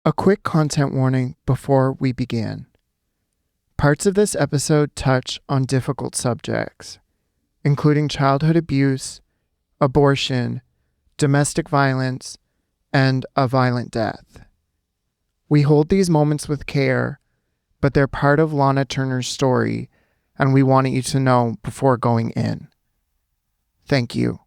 A quick content warning before we begin. Parts of this episode touch on difficult subjects, including childhood abuse, abortion, domestic violence, and a violent death. We hold these moments with care, but they're part of Lana Turner's story, and we wanted you to know before going in. Thank you.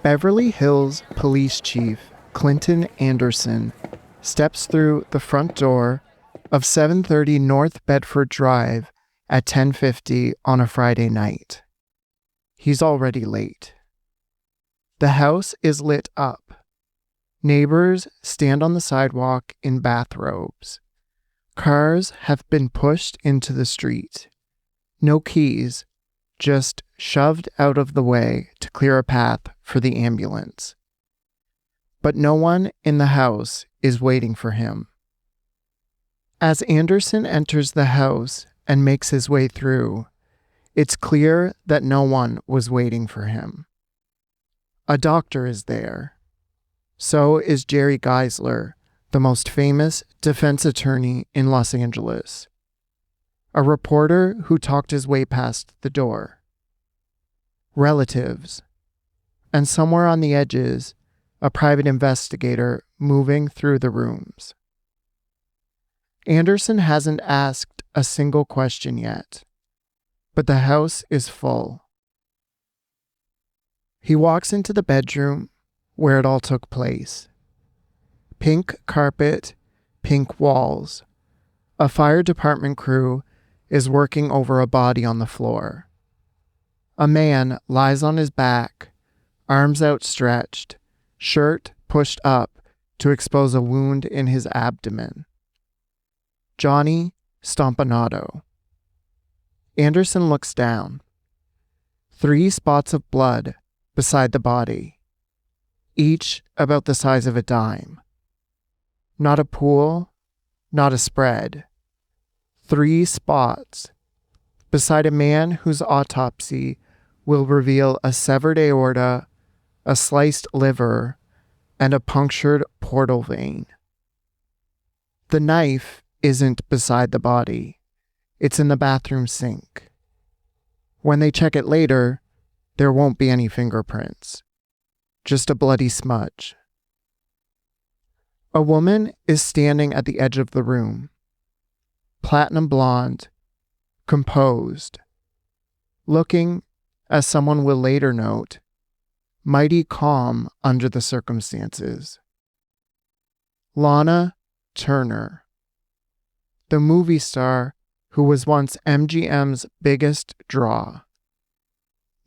Beverly Hills Police Chief Clinton Anderson steps through the front door of 730 North Bedford Drive at 10:50 on a Friday night. He's already late. The house is lit up. Neighbors stand on the sidewalk in bathrobes. Cars have been pushed into the street. No keys, just shoved out of the way to clear a path for the ambulance. But no one in the house is waiting for him. As Anderson enters the house and makes his way through, it's clear that no one was waiting for him. A doctor is there. So is Jerry Geisler, the most famous defense attorney in Los Angeles. A reporter who talked his way past the door. Relatives. And somewhere on the edges, a private investigator moving through the rooms. Anderson hasn't asked a single question yet, but the house is full. He walks into the bedroom where it all took place. Pink carpet, pink walls. A fire department crew is working over a body on the floor. A man lies on his back, arms outstretched, shirt pushed up to expose a wound in his abdomen. Johnny Stompanato. Anderson looks down. 3 spots of blood beside the body, each about the size of a dime. Not a pool, not a spread. 3 spots beside a man whose autopsy will reveal a severed aorta, a sliced liver, and a punctured portal vein. The knife isn't beside the body. It's in the bathroom sink. When they check it later, there won't be any fingerprints. Just a bloody smudge. A woman is standing at the edge of the room. Platinum blonde, composed, looking, as someone will later note, mighty calm under the circumstances. Lana Turner, the movie star who was once MGM's biggest draw.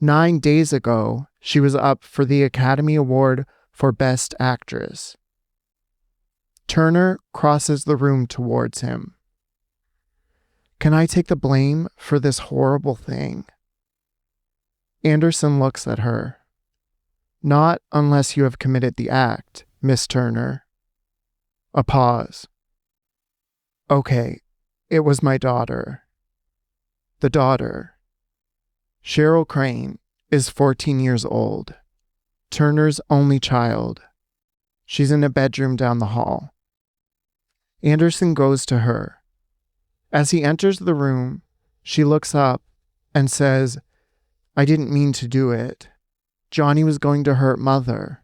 9 days ago, she was up for the Academy Award for Best Actress. Turner crosses the room towards him. Can I take the blame for this horrible thing? Anderson looks at her. Not unless you have committed the act, Miss Turner. A pause. Okay, it was my daughter. The daughter. Cheryl Crane is 14 years old. Turner's only child. She's in a bedroom down the hall. Anderson goes to her. As he enters the room, she looks up and says, I didn't mean to do it. Johnny was going to hurt Mother.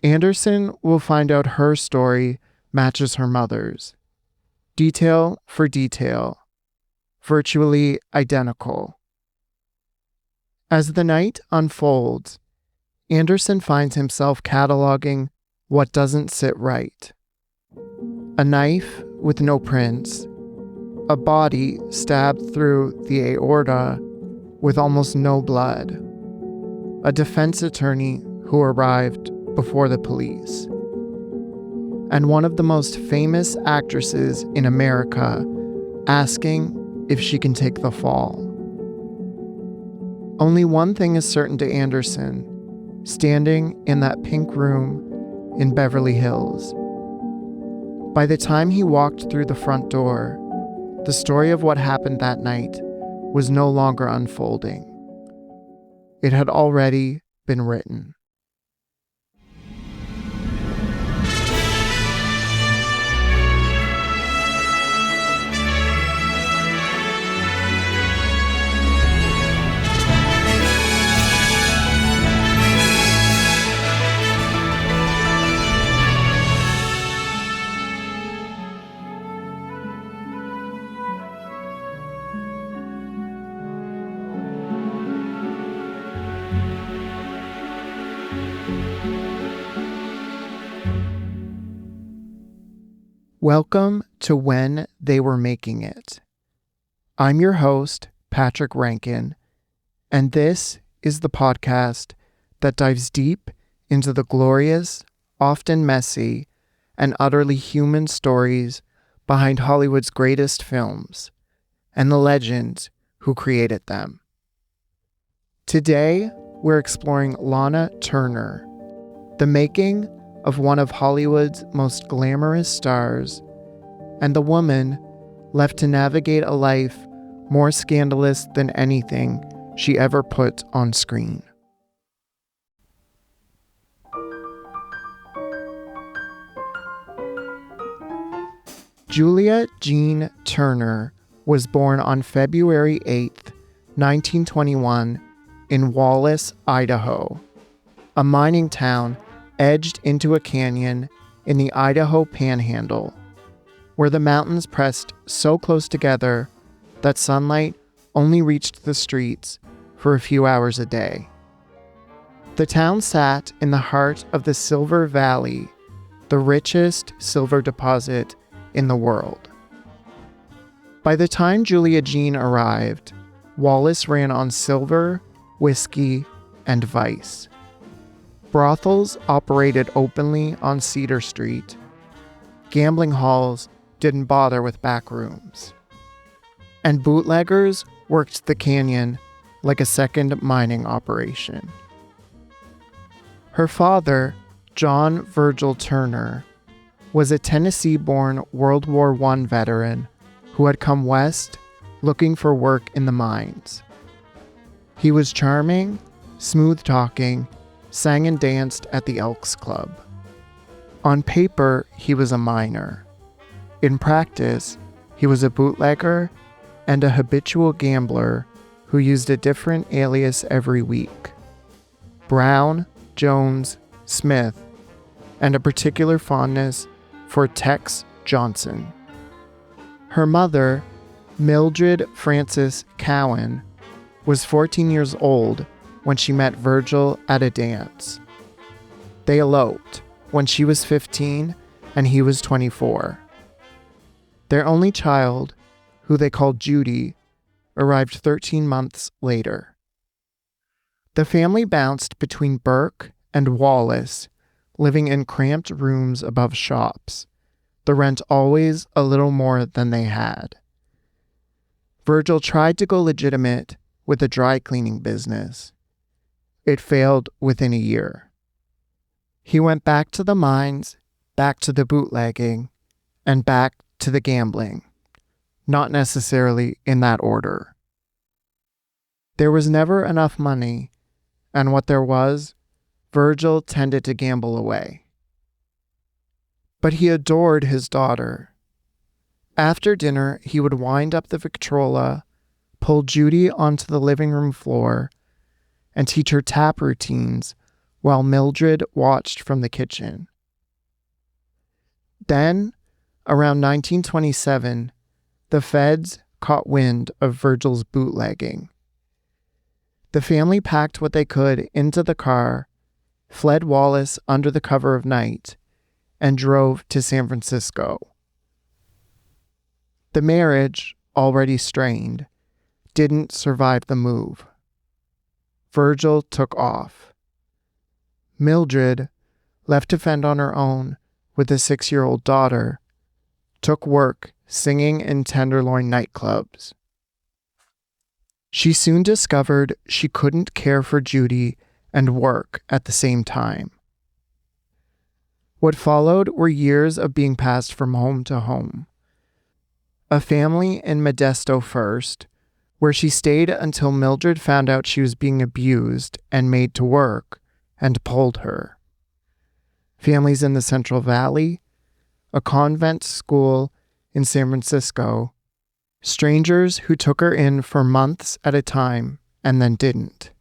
Anderson will find out her story matches her mother's. Detail for detail. Virtually identical. As the night unfolds, Anderson finds himself cataloging what doesn't sit right. A knife with no prints. A body stabbed through the aorta with almost no blood. A defense attorney who arrived before the police. And one of the most famous actresses in America asking if she can take the fall. Only one thing is certain to Anderson, standing in that pink room in Beverly Hills. By the time he walked through the front door, the story of what happened that night was no longer unfolding. It had already been written. Welcome to When They Were Making It. I'm your host, Patrick Rankin, and this is the podcast that dives deep into the glorious, often messy, and utterly human stories behind Hollywood's greatest films and the legends who created them. Today, we're exploring Lana Turner, the making of one of Hollywood's most glamorous stars, and the woman left to navigate a life more scandalous than anything she ever put on screen. Julia Jean Turner was born on February 8th, 1921, in Wallace, Idaho, a mining town edged into a canyon in the Idaho Panhandle, where the mountains pressed so close together that sunlight only reached the streets for a few hours a day. The town sat in the heart of the Silver Valley, the richest silver deposit in the world. By the time Julia Jean arrived, Wallace ran on silver, whiskey, and vice. Brothels operated openly on Cedar Street. Gambling halls didn't bother with back rooms. And bootleggers worked the canyon like a second mining operation. Her father, John Virgil Turner, was a Tennessee-born World War I veteran who had come west looking for work in the mines. He was charming, smooth-talking, sang and danced at the Elks Club. On paper, he was a miner. In practice, he was a bootlegger and a habitual gambler who used a different alias every week: Brown, Jones, Smith, and a particular fondness for Tex Johnson. Her mother, Mildred Frances Cowan, was 14 years old when she met Virgil at a dance. They eloped when she was 15 and he was 24. Their only child, who they called Judy, arrived 13 months later. The family bounced between Burke and Wallace, living in cramped rooms above shops, the rent always a little more than they had. Virgil tried to go legitimate with a dry cleaning business. It failed within a year. He went back to the mines, back to the bootlegging, and back to the gambling, not necessarily in that order. There was never enough money, and what there was, Virgil tended to gamble away. But he adored his daughter. After dinner, he would wind up the Victrola, pull Judy onto the living room floor, and teach her tap routines while Mildred watched from the kitchen. Then, around 1927, the feds caught wind of Virgil's bootlegging. The family packed what they could into the car, fled Wallace under the cover of night, and drove to San Francisco. The marriage, already strained, didn't survive the move. Virgil took off. Mildred, left to fend on her own with a 6-year-old daughter, took work singing in Tenderloin nightclubs. She soon discovered she couldn't care for Judy and work at the same time. What followed were years of being passed from home to home. A family in Modesto first, where she stayed until Mildred found out she was being abused and made to work and pulled her. Families in the Central Valley, a convent school in San Francisco, strangers who took her in for months at a time and then didn't.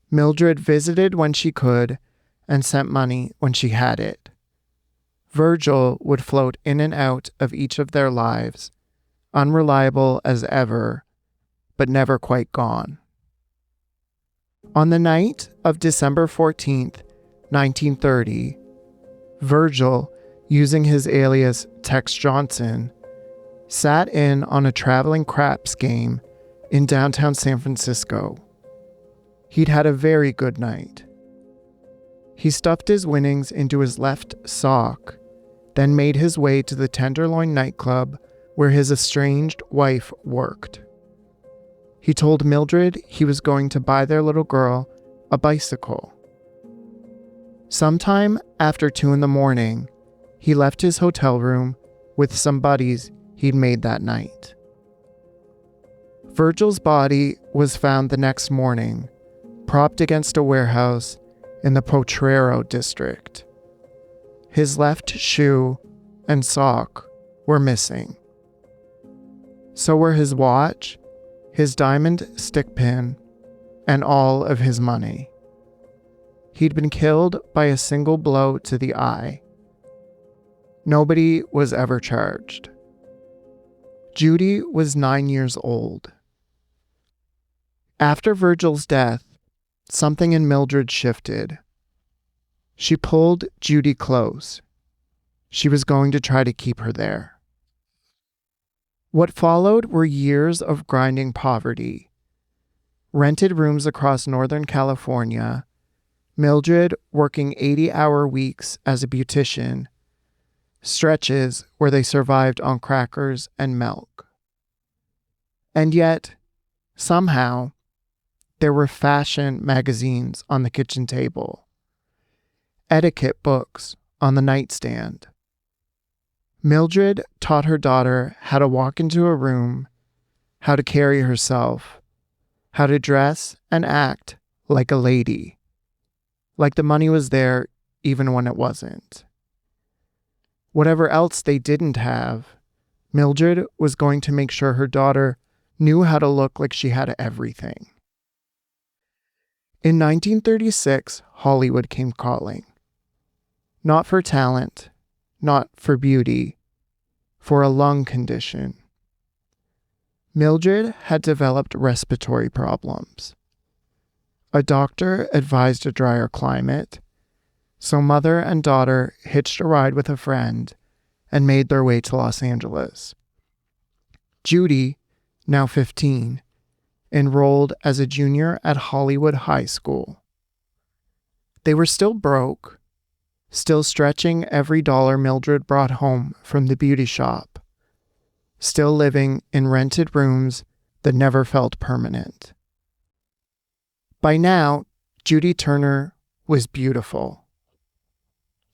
Mildred visited when she could and sent money when she had it. Virgil would float in and out of each of their lives, unreliable as ever, but never quite gone. On the night of December 14th, 1930, Virgil, using his alias Tex Johnson, sat in on a traveling craps game in downtown San Francisco. He'd had a very good night. He stuffed his winnings into his left sock, then made his way to the Tenderloin nightclub where his estranged wife worked. He told Mildred he was going to buy their little girl a bicycle. Sometime after 2 a.m, he left his hotel room with some buddies he'd made that night. Virgil's body was found the next morning, propped against a warehouse in the Potrero district. His left shoe and sock were missing. So were his watch, his diamond stick pin, and all of his money. He'd been killed by a single blow to the eye. Nobody was ever charged. Judy was 9 years old. After Virgil's death, something in Mildred shifted. She pulled Judy close. She was going to try to keep her there. What followed were years of grinding poverty. Rented rooms across Northern California, Mildred working 80-hour weeks as a beautician, stretches where they survived on crackers and milk. And yet, somehow, there were fashion magazines on the kitchen table, etiquette books on the nightstand. Mildred taught her daughter how to walk into a room, how to carry herself, how to dress and act like a lady, like the money was there even when it wasn't. Whatever else they didn't have, Mildred was going to make sure her daughter knew how to look like she had everything. In 1936, Hollywood came calling. Not for talent, not for beauty, for a lung condition. Mildred had developed respiratory problems. A doctor advised a drier climate, so mother and daughter hitched a ride with a friend and made their way to Los Angeles. Judy, now 15, enrolled as a junior at Hollywood High School. They were still broke, still stretching every dollar Mildred brought home from the beauty shop, still living in rented rooms that never felt permanent. By now, Judy Turner was beautiful.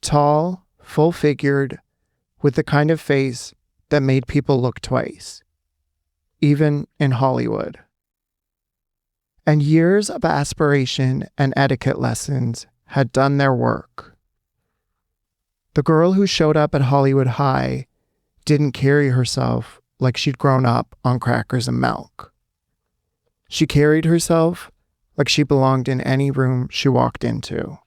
Tall, full-figured, with the kind of face that made people look twice, even in Hollywood. And years of aspiration and etiquette lessons had done their work. The girl who showed up at Hollywood High didn't carry herself like she'd grown up on crackers and milk. She carried herself like she belonged in any room she walked into.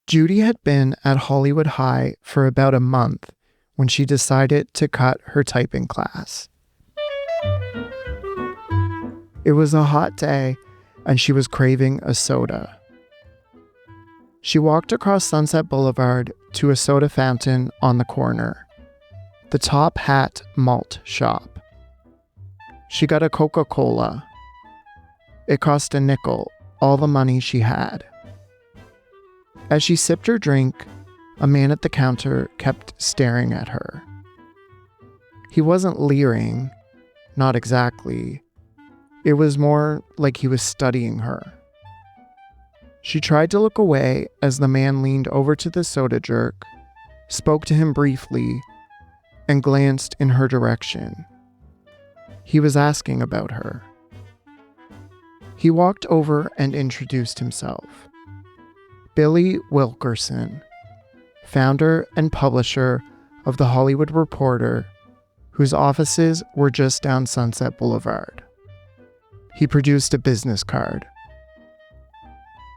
Judy had been at Hollywood High for about a month when she decided to cut her typing class. It was a hot day, and she was craving a soda. She walked across Sunset Boulevard to a soda fountain on the corner, the Top Hat Malt Shop. She got a Coca-Cola. It cost a nickel, all the money she had. As she sipped her drink, a man at the counter kept staring at her. He wasn't leering, not exactly. It was more like he was studying her. She tried to look away as the man leaned over to the soda jerk, spoke to him briefly, and glanced in her direction. He was asking about her. He walked over and introduced himself. Billy Wilkerson, founder and publisher of The Hollywood Reporter, whose offices were just down Sunset Boulevard. He produced a business card.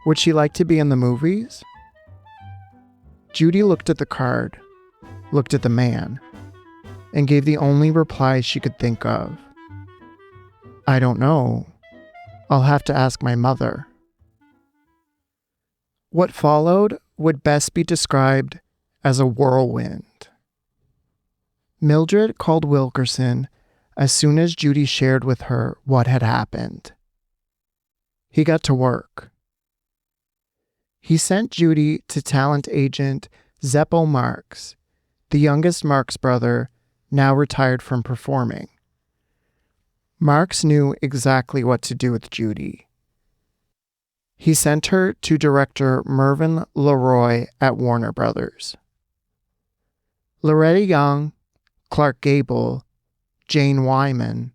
Would she like to be in the movies? Judy looked at the card, looked at the man, and gave the only reply she could think of. I don't know. I'll have to ask my mother. What followed would best be described as a whirlwind. Mildred called Wilkerson as soon as Judy shared with her what had happened. He got to work. He sent Judy to talent agent Zeppo Marx, the youngest Marx brother, now retired from performing. Marx knew exactly what to do with Judy. He sent her to director Mervyn LeRoy at Warner Brothers. Loretta Young, Clark Gable, Jane Wyman,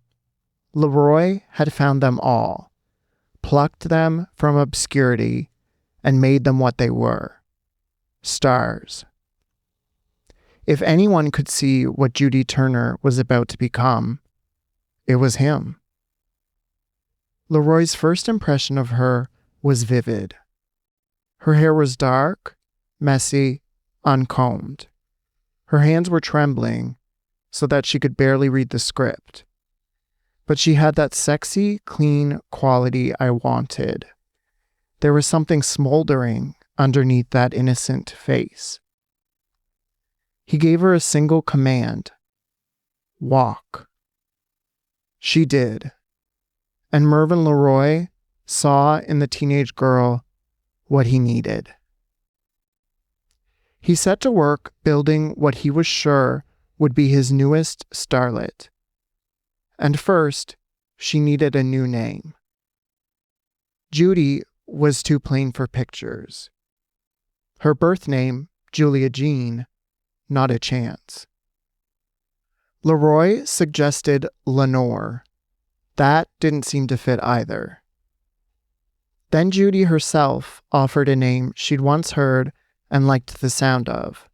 LeRoy had found them all, plucked them from obscurity, and made them what they were, stars. If anyone could see what Judy Turner was about to become, it was him. LeRoy's first impression of her was vivid. Her hair was dark, messy, uncombed. Her hands were trembling so that she could barely read the script. But she had that sexy, clean quality I wanted. There was something smoldering underneath that innocent face. He gave her a single command: walk. She did, and Mervyn LeRoy saw in the teenage girl what he needed. He set to work building what he was sure would be his newest starlet. And first, she needed a new name. Judy was too plain for pictures. Her birth name, Julia Jean, not a chance. LeRoy suggested Lenore. That didn't seem to fit either. Then Judy herself offered a name she'd once heard and liked the sound of.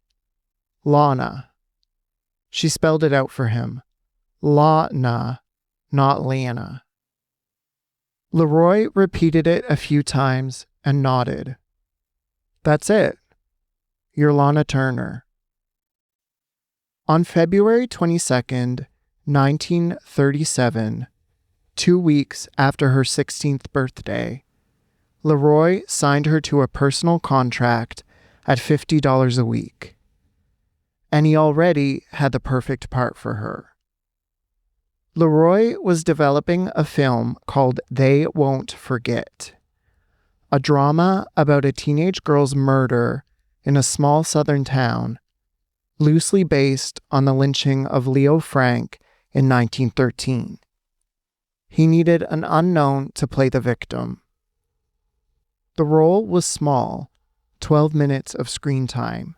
Lana. She spelled it out for him. Lana, not Lana. LeRoy repeated it a few times and nodded. That's it. You're Lana Turner. On February 22nd, 1937, 2 weeks after her 16th birthday, LeRoy signed her to a personal contract at $50 a week. And he already had the perfect part for her. LeRoy was developing a film called They Won't Forget, a drama about a teenage girl's murder in a small southern town, loosely based on the lynching of Leo Frank in 1913. He needed an unknown to play the victim. The role was small, 12 minutes of screen time,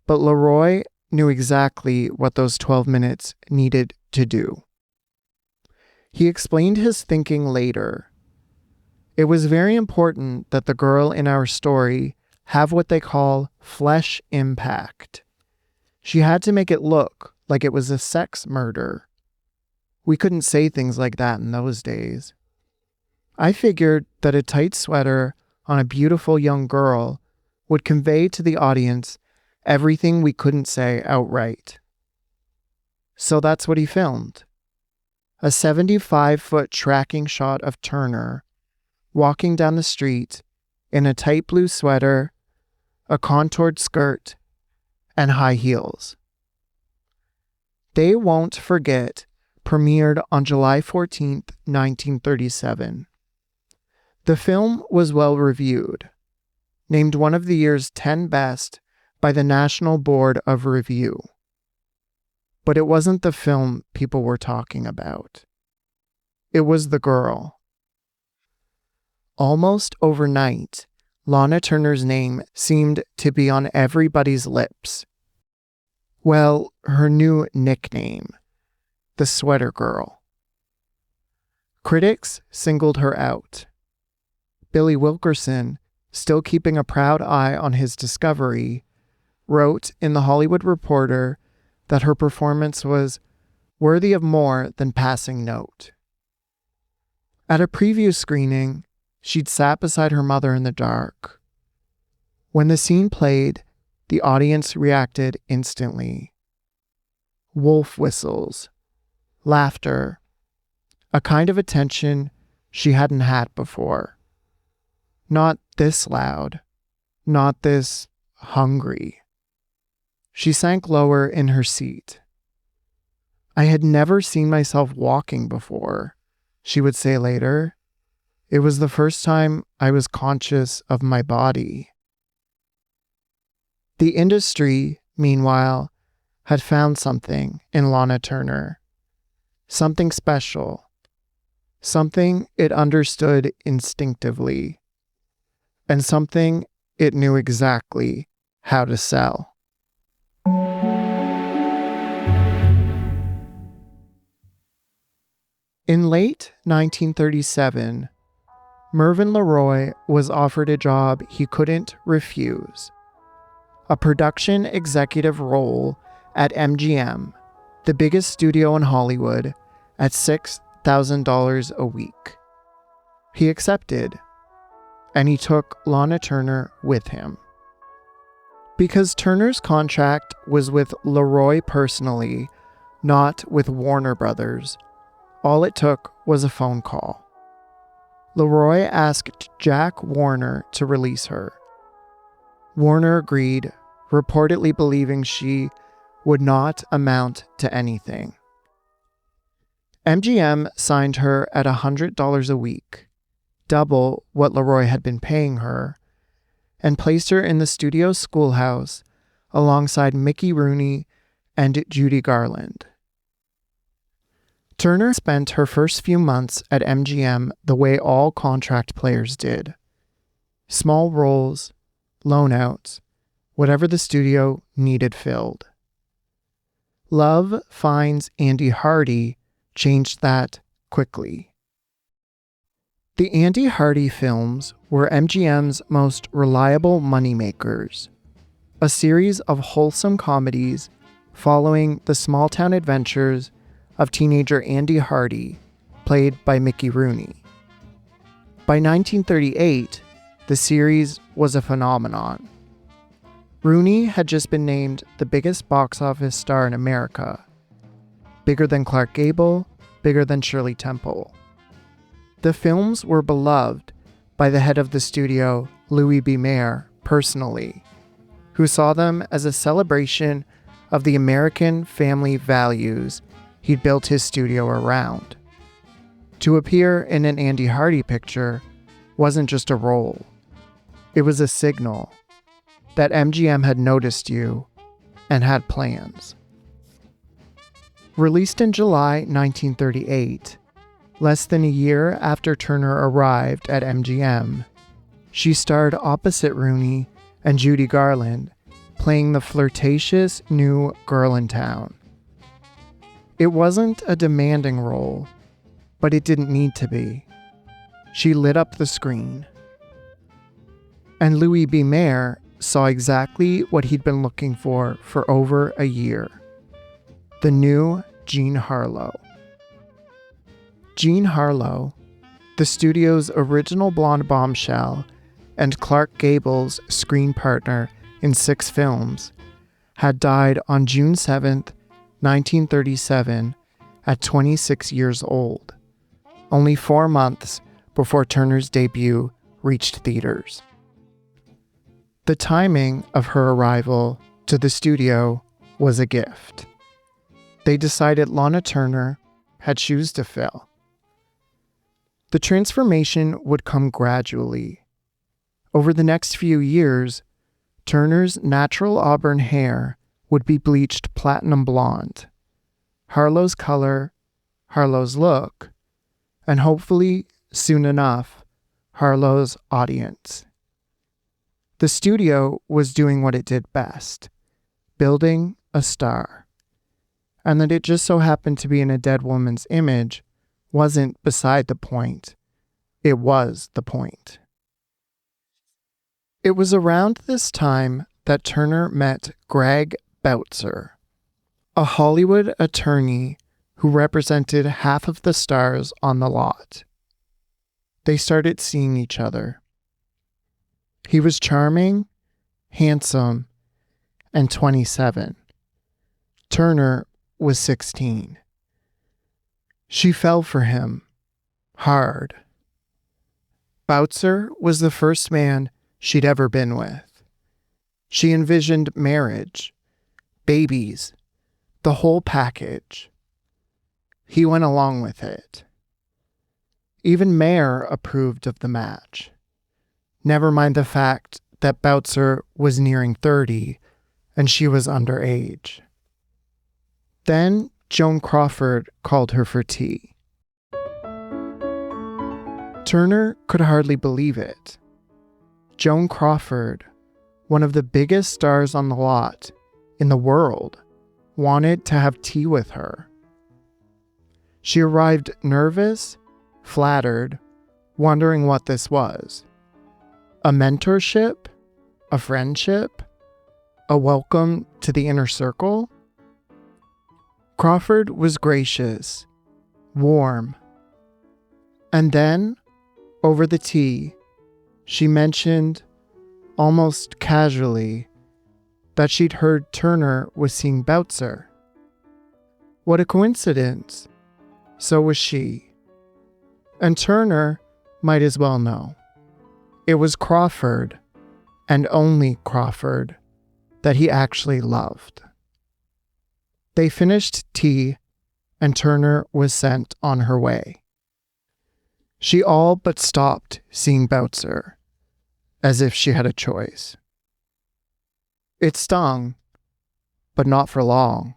but LeRoy knew exactly what those 12 minutes needed to do. He explained his thinking later. It was very important that the girl in our story have what they call flesh impact. She had to make it look like it was a sex murder. We couldn't say things like that in those days. I figured that a tight sweater on a beautiful young girl would convey to the audience everything we couldn't say outright. So that's what he filmed. A 75-foot tracking shot of Turner walking down the street in a tight blue sweater, a contoured skirt, and high heels. They Won't Forget premiered on July 14th, 1937. The film was well reviewed, named one of the year's 10 best by the National Board of Review. But it wasn't the film people were talking about. It was the girl. Almost overnight, Lana Turner's name seemed to be on everybody's lips. Well, her new nickname, the Sweater Girl. Critics singled her out. Billy Wilkerson, still keeping a proud eye on his discovery, wrote in The Hollywood Reporter that her performance was worthy of more than passing note. At a preview screening, she'd sat beside her mother in the dark. When the scene played, the audience reacted instantly. Wolf whistles, laughter, a kind of attention she hadn't had before. Not this loud, not this hungry. She sank lower in her seat. I had never seen myself walking before, she would say later. It was the first time I was conscious of my body. The industry, meanwhile, had found something in Lana Turner. Something special. Something it understood instinctively. And something it knew exactly how to sell. In late 1937, Mervyn LeRoy was offered a job he couldn't refuse. A production executive role at MGM, the biggest studio in Hollywood, at $6,000 a week. He accepted, and he took Lana Turner with him. Because Turner's contract was with LeRoy personally, not with Warner Brothers, all it took was a phone call. LeRoy asked Jack Warner to release her. Warner agreed, reportedly believing she would not amount to anything. MGM signed her at $100 a week, double what LeRoy had been paying her, and placed her in the studio schoolhouse alongside Mickey Rooney and Judy Garland. Turner spent her first few months at MGM the way all contract players did. Small roles, loan-outs, whatever the studio needed filled. Love Finds Andy Hardy changed that quickly. The Andy Hardy films were MGM's most reliable moneymakers, a series of wholesome comedies following the small-town adventures of teenager Andy Hardy, played by Mickey Rooney. By 1938, the series was a phenomenon. Rooney had just been named the biggest box office star in America. Bigger than Clark Gable, bigger than Shirley Temple. The films were beloved by the head of the studio, Louis B. Mayer, personally, who saw them as a celebration of the American family values he'd built his studio around. To appear in an Andy Hardy picture wasn't just a role. It was a signal that MGM had noticed you and had plans. Released in July 1938, less than a year after Turner arrived at MGM, she starred opposite Rooney and Judy Garland, playing the flirtatious new girl in town. It wasn't a demanding role, but it didn't need to be. She lit up the screen. And Louis B. Mayer saw exactly what he'd been looking for over a year. The new Jean Harlow. Jean Harlow, the studio's original blonde bombshell and Clark Gable's screen partner in 6 films, had died on June 7th, 1937, at 26 years old, only 4 months before Turner's debut reached theaters. The timing of her arrival to the studio was a gift. They decided Lana Turner had shoes to fill. The transformation would come gradually. Over the next few years, Turner's natural auburn hair would be bleached platinum blonde. Harlow's color, Harlow's look, and hopefully, soon enough, Harlow's audience. The studio was doing what it did best, building a star. And that it just so happened to be in a dead woman's image wasn't beside the point. It was the point. It was around this time that Turner met Greg Boutzer, a Hollywood attorney who represented half of the stars on the lot. They started seeing each other. He was charming, handsome, and 27. Turner was 16. She fell for him, hard. Boutzer was the first man she'd ever been with. She envisioned marriage, babies, the whole package. He went along with it. Even Mayer approved of the match. Never mind the fact that Boutzer was nearing 30 and she was underage. Then Joan Crawford called her for tea. Turner could hardly believe it. Joan Crawford, one of the biggest stars on the lot in the world, wanted to have tea with her. She arrived nervous, flattered, wondering what this was. A mentorship? A friendship? A welcome to the inner circle? Crawford was gracious, warm. And then, over the tea, she mentioned, almost casually, that she'd heard Turner was seeing Boutzer. What a coincidence. So was she. And Turner might as well know. It was Crawford, and only Crawford, that he actually loved. They finished tea, and Turner was sent on her way. She all but stopped seeing Boutzer, as if she had a choice. It stung, but not for long.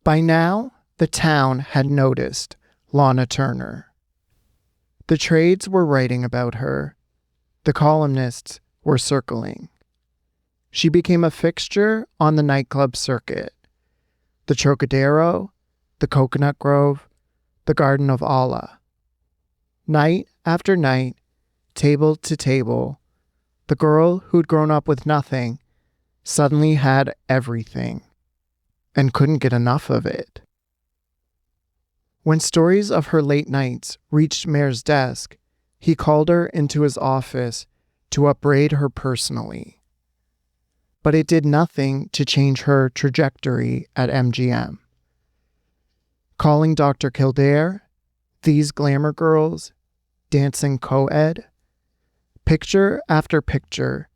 By now, the town had noticed Lana Turner. The trades were writing about her. The columnists were circling. She became a fixture on the nightclub circuit. The Trocadero, the Coconut Grove, the Garden of Allah. Night after night, table to table, the girl who'd grown up with nothing suddenly had everything and couldn't get enough of it. When stories of her late nights reached Mayer's desk, he called her into his office to upbraid her personally. But it did nothing to change her trajectory at MGM. Calling Dr. Kildare, these glamour girls, dancing co-ed, picture after picture,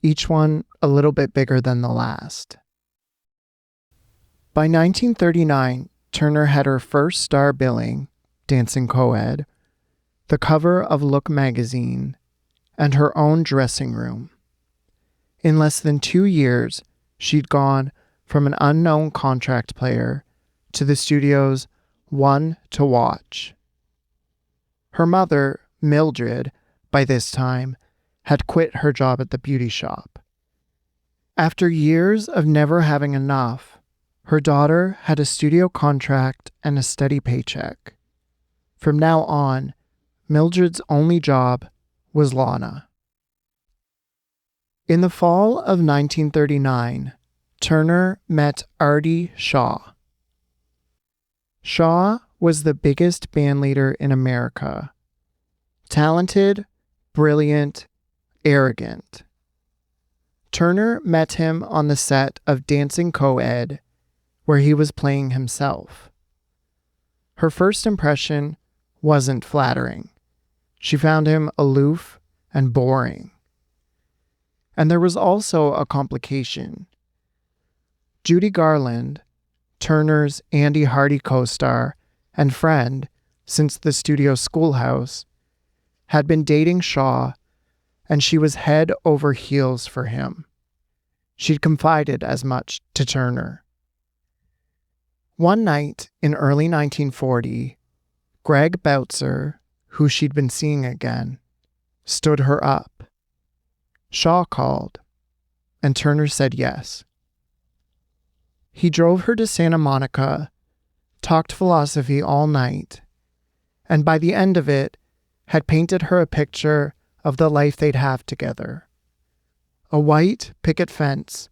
each one a little bit bigger than the last. By 1939, Turner had her first star billing, Dancing Co-ed, the cover of Look magazine, and her own dressing room. In less than 2 years, she'd gone from an unknown contract player to the studio's one to watch. Her mother, Mildred, by this time, had quit her job at the beauty shop. After years of never having enough, her daughter had a studio contract and a steady paycheck. From now on, Mildred's only job was Lana. In the fall of 1939, Turner met Artie Shaw. Shaw was the biggest bandleader in America. Talented, brilliant, arrogant. Turner met him on the set of Dancing Co-ed, where he was playing himself. Her first impression wasn't flattering. She found him aloof and boring. And there was also a complication. Judy Garland, Turner's Andy Hardy co-star and friend since the studio schoolhouse, had been dating Shaw, and she was head over heels for him. She'd confided as much to Turner. One night in early 1940, Greg Boutzer, who she'd been seeing again, stood her up. Shaw called, and Turner said yes. He drove her to Santa Monica, talked philosophy all night, and by the end of it, had painted her a picture of the life they'd have together. A white picket fence,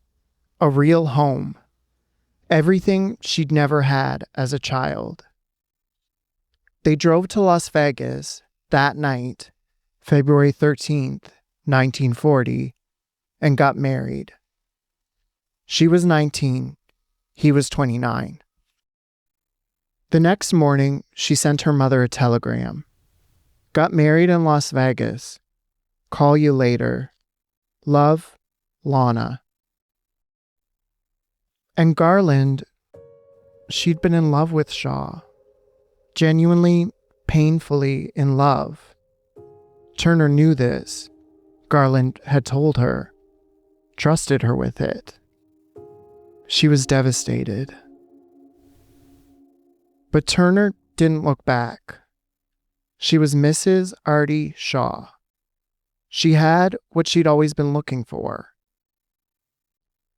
a real home, everything she'd never had as a child. They drove to Las Vegas that night, February 13th, 1940, and got married. She was 19, he was 29. The next morning, she sent her mother a telegram. Got married in Las Vegas. Call you later. Love, Lana. And Garland, she'd been in love with Shaw. Genuinely, painfully in love. Turner knew this. Garland had told her. Trusted her with it. She was devastated. But Turner didn't look back. She was Mrs. Artie Shaw. She had what she'd always been looking for.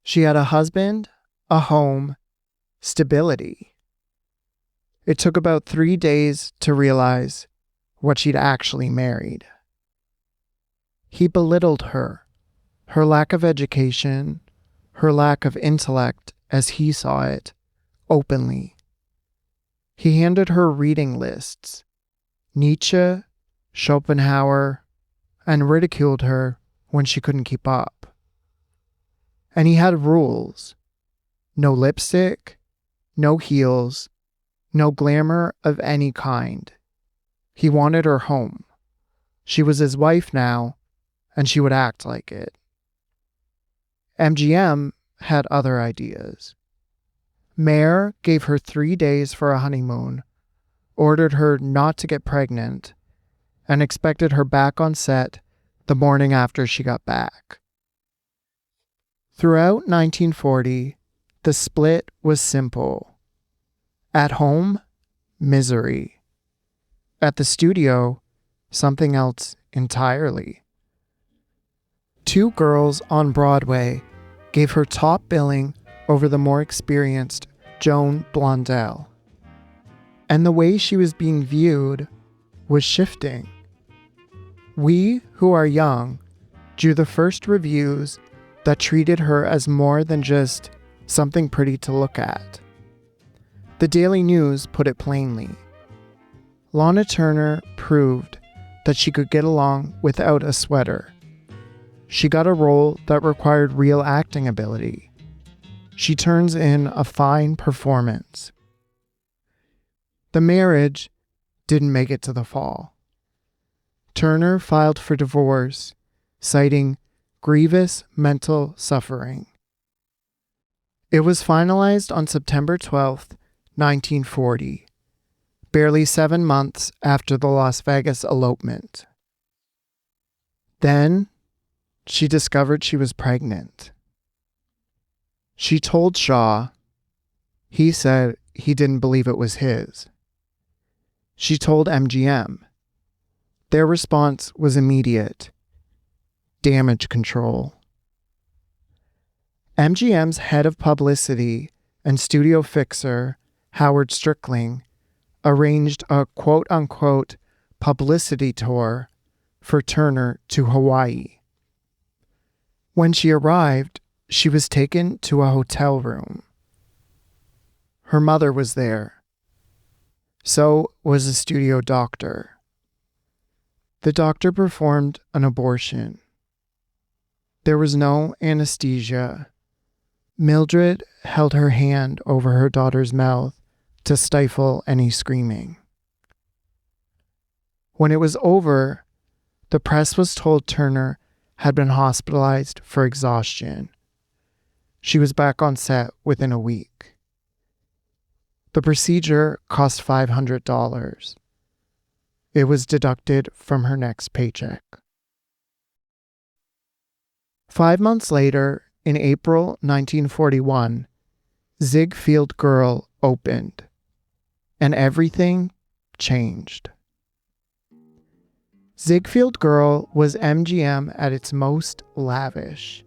She had a husband, a home, stability. It took about 3 days to realize what she'd actually married. He belittled her lack of education, her lack of intellect as he saw it, openly. He handed her reading lists, Nietzsche, Schopenhauer, and ridiculed her when she couldn't keep up. And he had rules. No lipstick, no heels, no glamour of any kind. He wanted her home. She was his wife now, and she would act like it. MGM had other ideas. Mayer gave her 3 days for a honeymoon, ordered her not to get pregnant, and expected her back on set the morning after she got back. Throughout 1940, the split was simple. At home, misery. At the studio, something else entirely. 2 girls on Broadway gave her top billing over the more experienced Joan Blondell. And the way she was being viewed was shifting. We, who are young, drew the first reviews that treated her as more than just something pretty to look at. The Daily News put it plainly. Lana Turner proved that she could get along without a sweater. She got a role that required real acting ability. She turns in a fine performance. The marriage didn't make it to the fall. Turner filed for divorce, citing grievous mental suffering. It was finalized on September 12th, 1940, barely 7 months after the Las Vegas elopement. Then, she discovered she was pregnant. She told Shaw. He said he didn't believe it was his. She told MGM. Their response was immediate. Damage control. MGM's head of publicity and studio fixer, Howard Strickling, arranged a quote-unquote publicity tour for Turner to Hawaii. When she arrived, she was taken to a hotel room. Her mother was there. So was a studio doctor. The doctor performed an abortion. There was no anesthesia. Mildred held her hand over her daughter's mouth to stifle any screaming. When it was over, the press was told Turner had been hospitalized for exhaustion. She was back on set within a week. The procedure cost $500. It was deducted from her next paycheck. 5 months later, in April 1941, Ziegfeld Girl opened, and everything changed. Ziegfeld Girl was MGM at its most lavish.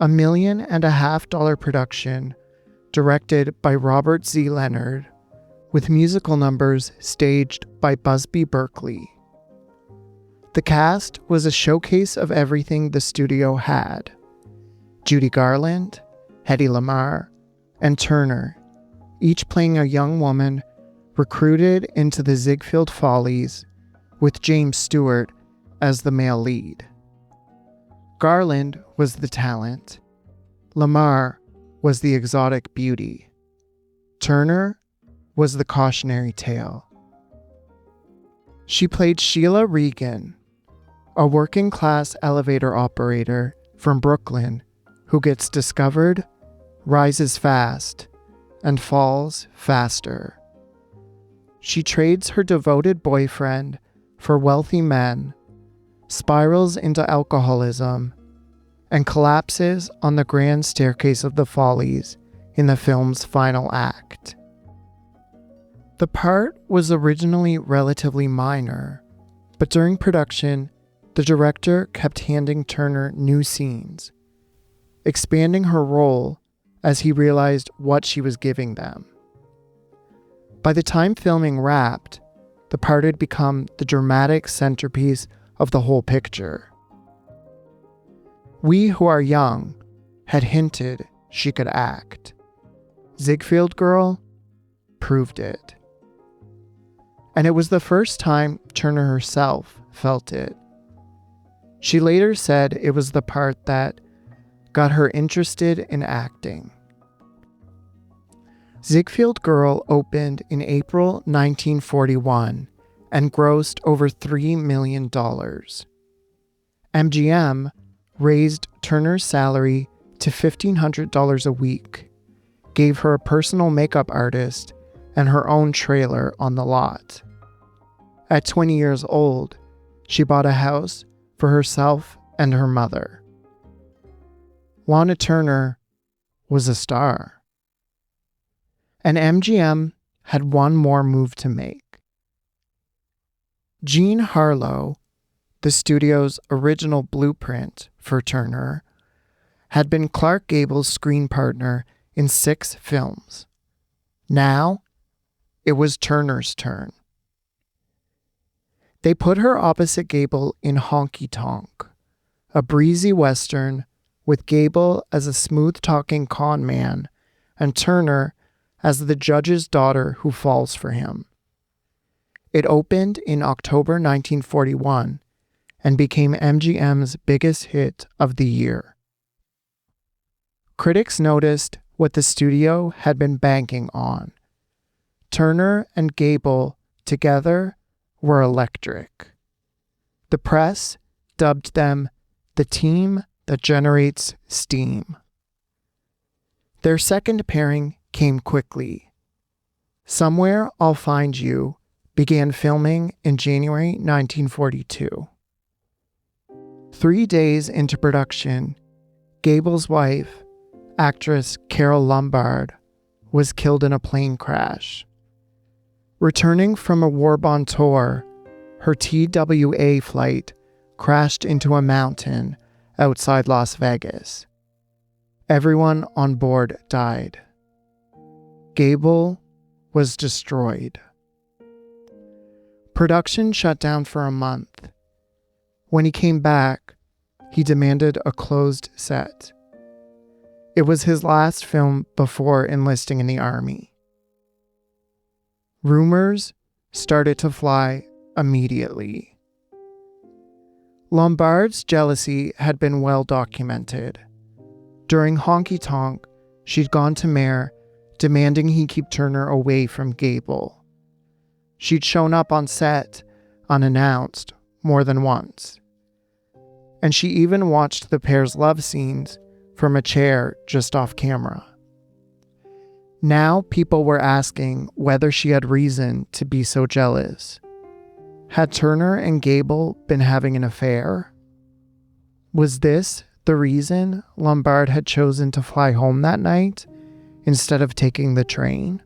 $1.5 million production directed by Robert Z. Leonard, with musical numbers staged by Busby Berkeley. The cast was a showcase of everything the studio had. Judy Garland, Hedy Lamarr, and Turner, each playing a young woman recruited into the Ziegfeld Follies, with James Stewart as the male lead. Garland was the talent. Lamarr was the exotic beauty. Turner was the cautionary tale. She played Sheila Regan, a working-class elevator operator from Brooklyn who gets discovered, rises fast, and falls faster. She trades her devoted boyfriend for wealthy men, spirals into alcoholism, and collapses on the grand staircase of the Follies in the film's final act. The part was originally relatively minor, but during production, the director kept handing Turner new scenes, expanding her role as he realized what she was giving them. By the time filming wrapped, the part had become the dramatic centerpiece of the whole picture. We who are young had hinted she could act. Ziegfeld Girl proved it. And it was the first time Turner herself felt it. She later said it was the part that got her interested in acting. Ziegfeld Girl opened in April 1941 and grossed over $3 million. MGM raised Turner's salary to $1,500 a week, gave her a personal makeup artist and her own trailer on the lot. At 20 years old, she bought a house for herself and her mother. Lana Turner was a star. And MGM had one more move to make. Jean Harlow, the studio's original blueprint for Turner, had been Clark Gable's screen partner in 6 films. Now, it was Turner's turn. They put her opposite Gable in Honky Tonk, a breezy western with Gable as a smooth-talking con man and Turner as the judge's daughter who falls for him. It opened in October 1941 and became MGM's biggest hit of the year. Critics noticed what the studio had been banking on. Turner and Gable together were electric. The press dubbed them the team that generates steam. Their second pairing came quickly. Somewhere I'll Find You began filming in January 1942. 3 days into production, Gable's wife, actress Carole Lombard, was killed in a plane crash. Returning from a war bond tour, her TWA flight crashed into a mountain outside Las Vegas. Everyone on board died. Gable was destroyed. Production shut down for a month. When he came back, he demanded a closed set. It was his last film before enlisting in the army. Rumors started to fly immediately. Lombard's jealousy had been well documented. During Honky Tonk, she'd gone to Mayer demanding he keep Turner away from Gable. She'd shown up on set unannounced more than once. And she even watched the pair's love scenes from a chair just off camera. Now people were asking whether she had reason to be so jealous. Had Turner and Gable been having an affair? Was this the reason Lombard had chosen to fly home that night instead of taking the train?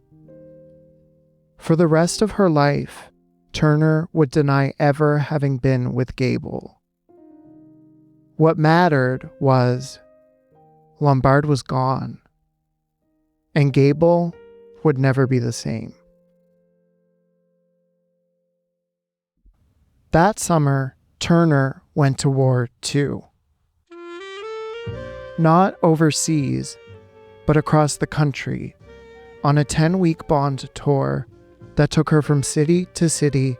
For the rest of her life, Turner would deny ever having been with Gable. What mattered was Lombard was gone, and Gable would never be the same. That summer, Turner went to war too. Not overseas, but across the country, on a 10-week bond tour that took her from city to city,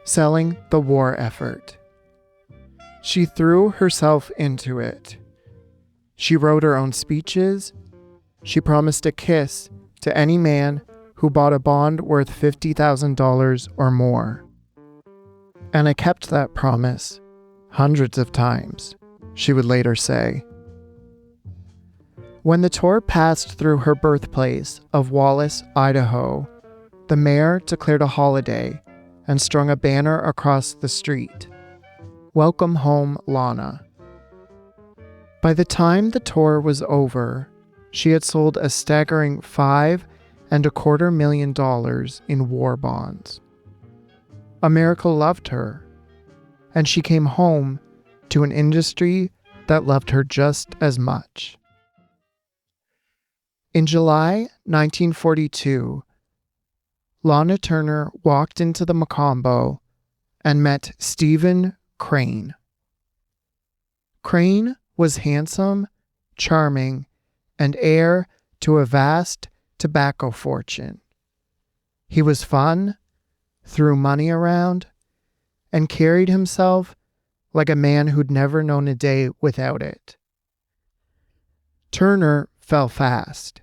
selling the war effort. She threw herself into it. She wrote her own speeches. She promised a kiss to any man who bought a bond worth $50,000 or more. And I kept that promise hundreds of times, she would later say. When the tour passed through her birthplace of Wallace, Idaho, the mayor declared a holiday and strung a banner across the street. "Welcome home, Lana." By the time the tour was over, she had sold a staggering $5.25 million in war bonds. America loved her, and she came home to an industry that loved her just as much. In July 1942, Lana Turner walked into the Macombo and met Stephen Crane. Crane was handsome, charming, and heir to a vast tobacco fortune. He was fun, threw money around, and carried himself like a man who'd never known a day without it. Turner fell fast.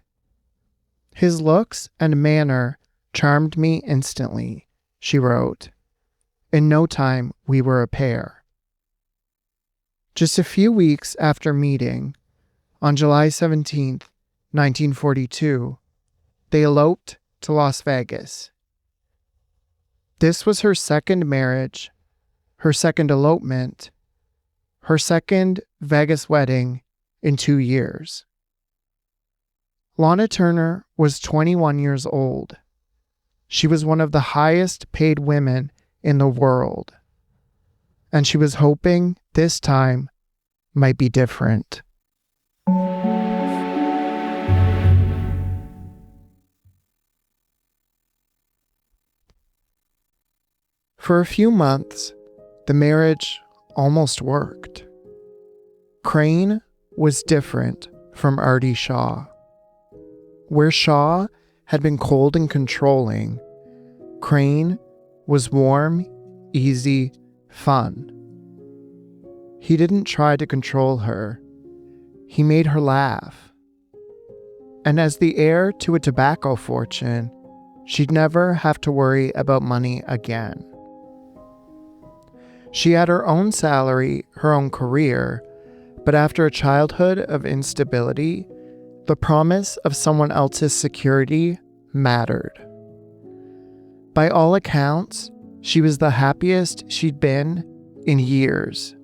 His looks and manner charmed me instantly, she wrote. In no time, we were a pair. Just a few weeks after meeting, on July 17th, 1942, they eloped to Las Vegas. This was her second marriage, her second elopement, her second Vegas wedding in 2 years. Lana Turner was 21 years old. She was one of the highest paid women in the world, and she was hoping this time might be different. For a few months, the marriage almost worked. Crane was different from Artie Shaw. Where Shaw had been cold and controlling, Crane was warm, easy, fun. He didn't try to control her. He made her laugh. And as the heir to a tobacco fortune, she'd never have to worry about money again. She had her own salary, her own career, but after a childhood of instability, the promise of someone else's security mattered. By all accounts, she was the happiest she'd been in years.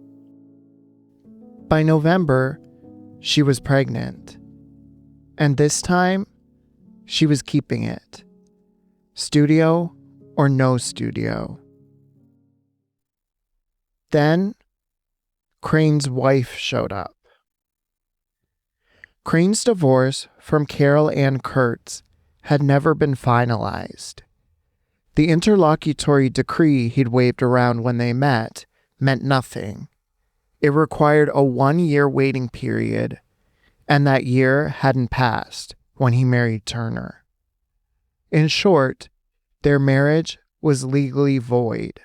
By November, she was pregnant. And this time, she was keeping it. Studio or no studio. Then, Crane's wife showed up. Crane's divorce from Carol Ann Kurtz had never been finalized. The interlocutory decree he'd waved around when they met meant nothing. It required a 1-year waiting period, and that year hadn't passed when he married Turner. In short, their marriage was legally void.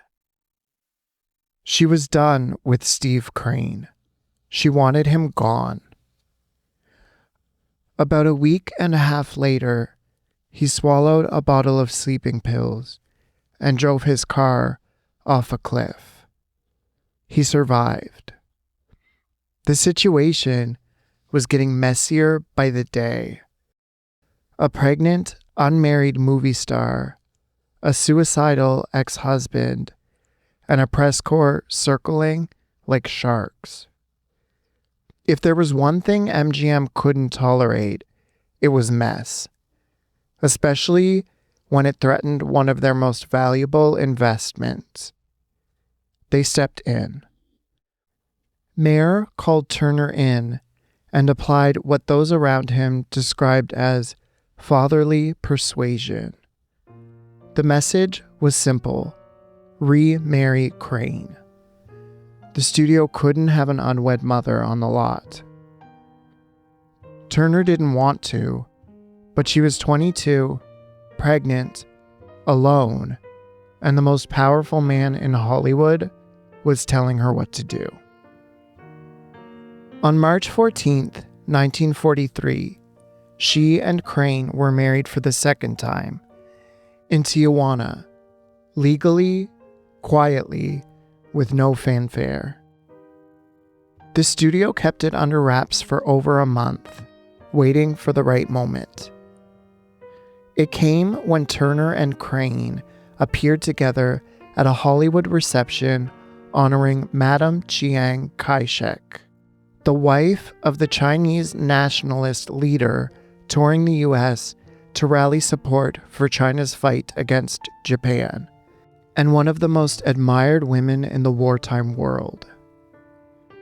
She was done with Steve Crane. She wanted him gone. About a week and a half later, he swallowed a bottle of sleeping pills and drove his car off a cliff. He survived. The situation was getting messier by the day. A pregnant, unmarried movie star, a suicidal ex-husband, and a press corps circling like sharks. If there was one thing MGM couldn't tolerate, it was mess, especially when it threatened one of their most valuable investments. They stepped in. Mayer called Turner in and applied what those around him described as fatherly persuasion. The message was simple: remarry Crane. The studio couldn't have an unwed mother on the lot. Turner didn't want to, but she was 22, pregnant, alone, and the most powerful man in Hollywood was telling her what to do. On March 14th, 1943, she and Crane were married for the second time, in Tijuana, legally, quietly, with no fanfare. The studio kept it under wraps for over a month, waiting for the right moment. It came when Turner and Crane appeared together at a Hollywood reception honoring Madame Chiang Kai-shek, the wife of the Chinese nationalist leader touring the U.S. to rally support for China's fight against Japan, and one of the most admired women in the wartime world.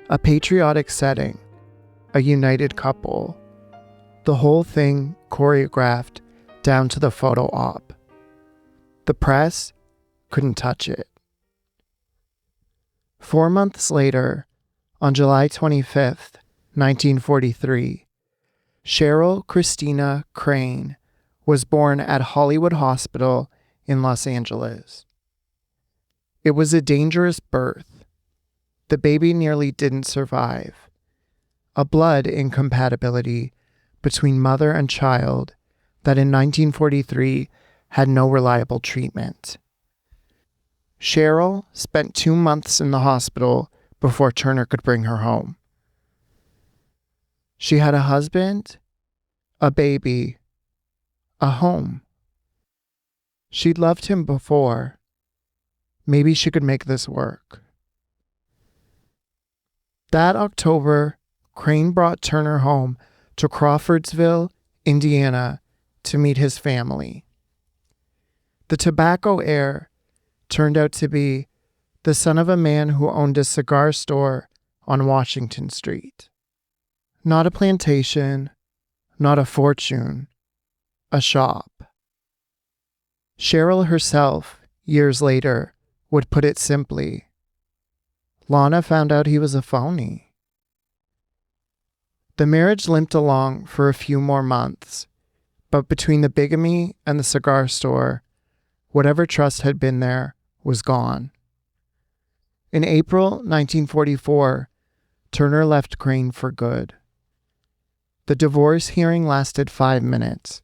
A patriotic setting, a united couple, the whole thing choreographed down to the photo op. The press couldn't touch it. 4 months later, on July 25th, 1943, Cheryl Christina Crane was born at Hollywood Hospital in Los Angeles. It was a dangerous birth. The baby nearly didn't survive. A blood incompatibility between mother and child that in 1943 had no reliable treatment. Cheryl spent 2 months in the hospital before Turner could bring her home. She had a husband, a baby, a home. She'd loved him before. Maybe she could make this work. That October, Crane brought Turner home to Crawfordsville, Indiana, to meet his family. The tobacco heir turned out to be the son of a man who owned a cigar store on Washington Street. Not a plantation, not a fortune, a shop. Cheryl herself, years later, would put it simply: Lana found out he was a phony. The marriage limped along for a few more months, but between the bigamy and the cigar store, whatever trust had been there was gone. In April 1944, Turner left Crane for good. The divorce hearing lasted 5 minutes,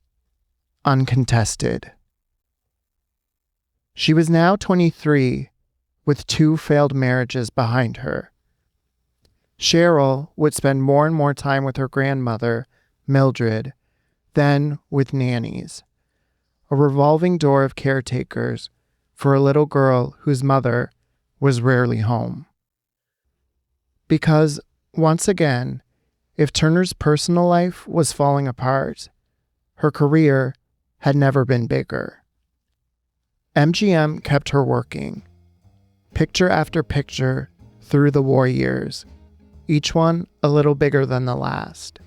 uncontested. She was now 23, with 2 failed marriages behind her. Cheryl would spend more and more time with her grandmother, Mildred, then with nannies, a revolving door of caretakers for a little girl whose mother was rarely home. Because, once again, if Turner's personal life was falling apart, her career had never been bigger. MGM kept her working, picture after picture through the war years, each one a little bigger than the last.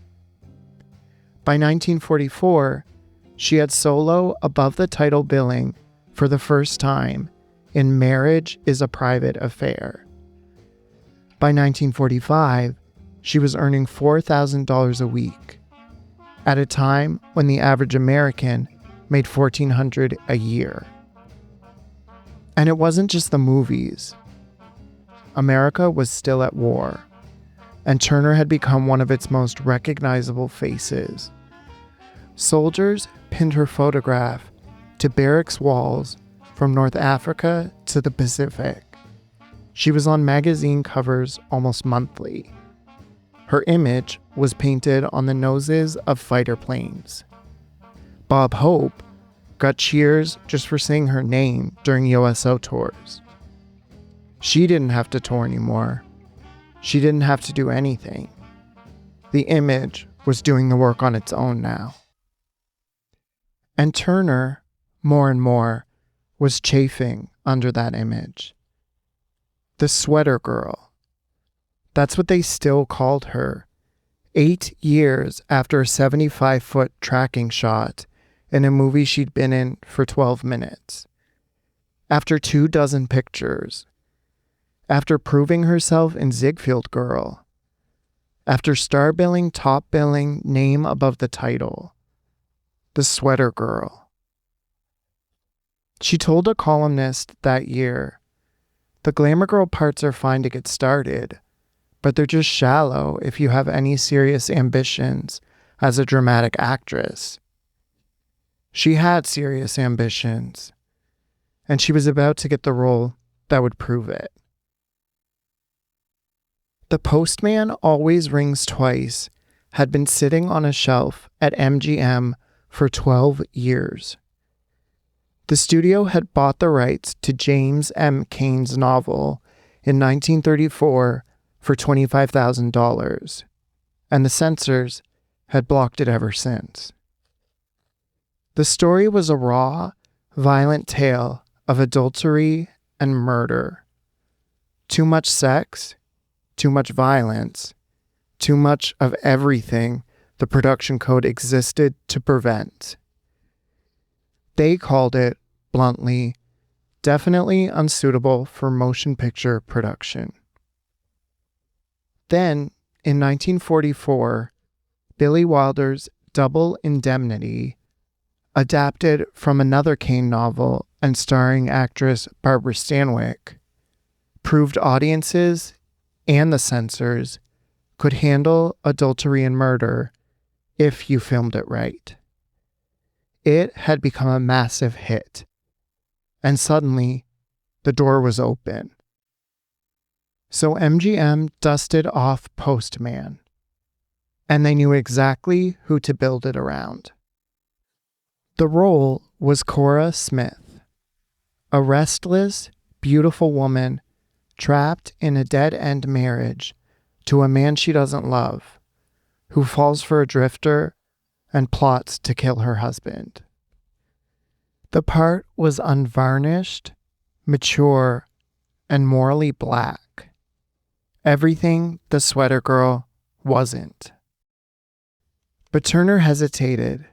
By 1944, she had solo above-the-title billing for the first time in Marriage is a Private Affair. By 1945, she was earning $4,000 a week, at a time when the average American made $1,400 a year. And it wasn't just the movies. America was still at war, and Turner had become one of its most recognizable faces. Soldiers pinned her photograph to barracks walls from North Africa to the Pacific. She was on magazine covers almost monthly. Her image was painted on the noses of fighter planes. Bob Hope got cheers just for saying her name during USO tours. She didn't have to tour anymore. She didn't have to do anything. The image was doing the work on its own now. And Turner, more and more, was chafing under that image. The sweater girl. That's what they still called her, 8 years after a 75-foot tracking shot in a movie she'd been in for 12 minutes. After 24 pictures. After proving herself in Ziegfeld Girl. After star billing, top billing, name above the title. The sweater girl. She told a columnist that year, "The glamour girl parts are fine to get started, but they're just shallow if you have any serious ambitions as a dramatic actress." She had serious ambitions, and she was about to get the role that would prove it. The Postman Always Rings Twice had been sitting on a shelf at MGM for 12 years. The studio had bought the rights to James M. Cain's novel in 1934 for $25,000, and the censors had blocked it ever since. The story was a raw, violent tale of adultery and murder. Too much sex, too much violence, too much of everything the production code existed to prevent. They called it, bluntly, definitely unsuitable for motion picture production. Then, in 1944, Billy Wilder's Double Indemnity, adapted from another Cain novel and starring actress Barbara Stanwyck, proved audiences and the censors could handle adultery and murder if you filmed it right. It had become a massive hit, and suddenly the door was open. So MGM dusted off Postman, and they knew exactly who to build it around. The role was Cora Smith, a restless, beautiful woman trapped in a dead-end marriage to a man she doesn't love, who falls for a drifter and plots to kill her husband. The part was unvarnished, mature, and morally black. Everything the sweater girl wasn't. But Turner hesitated.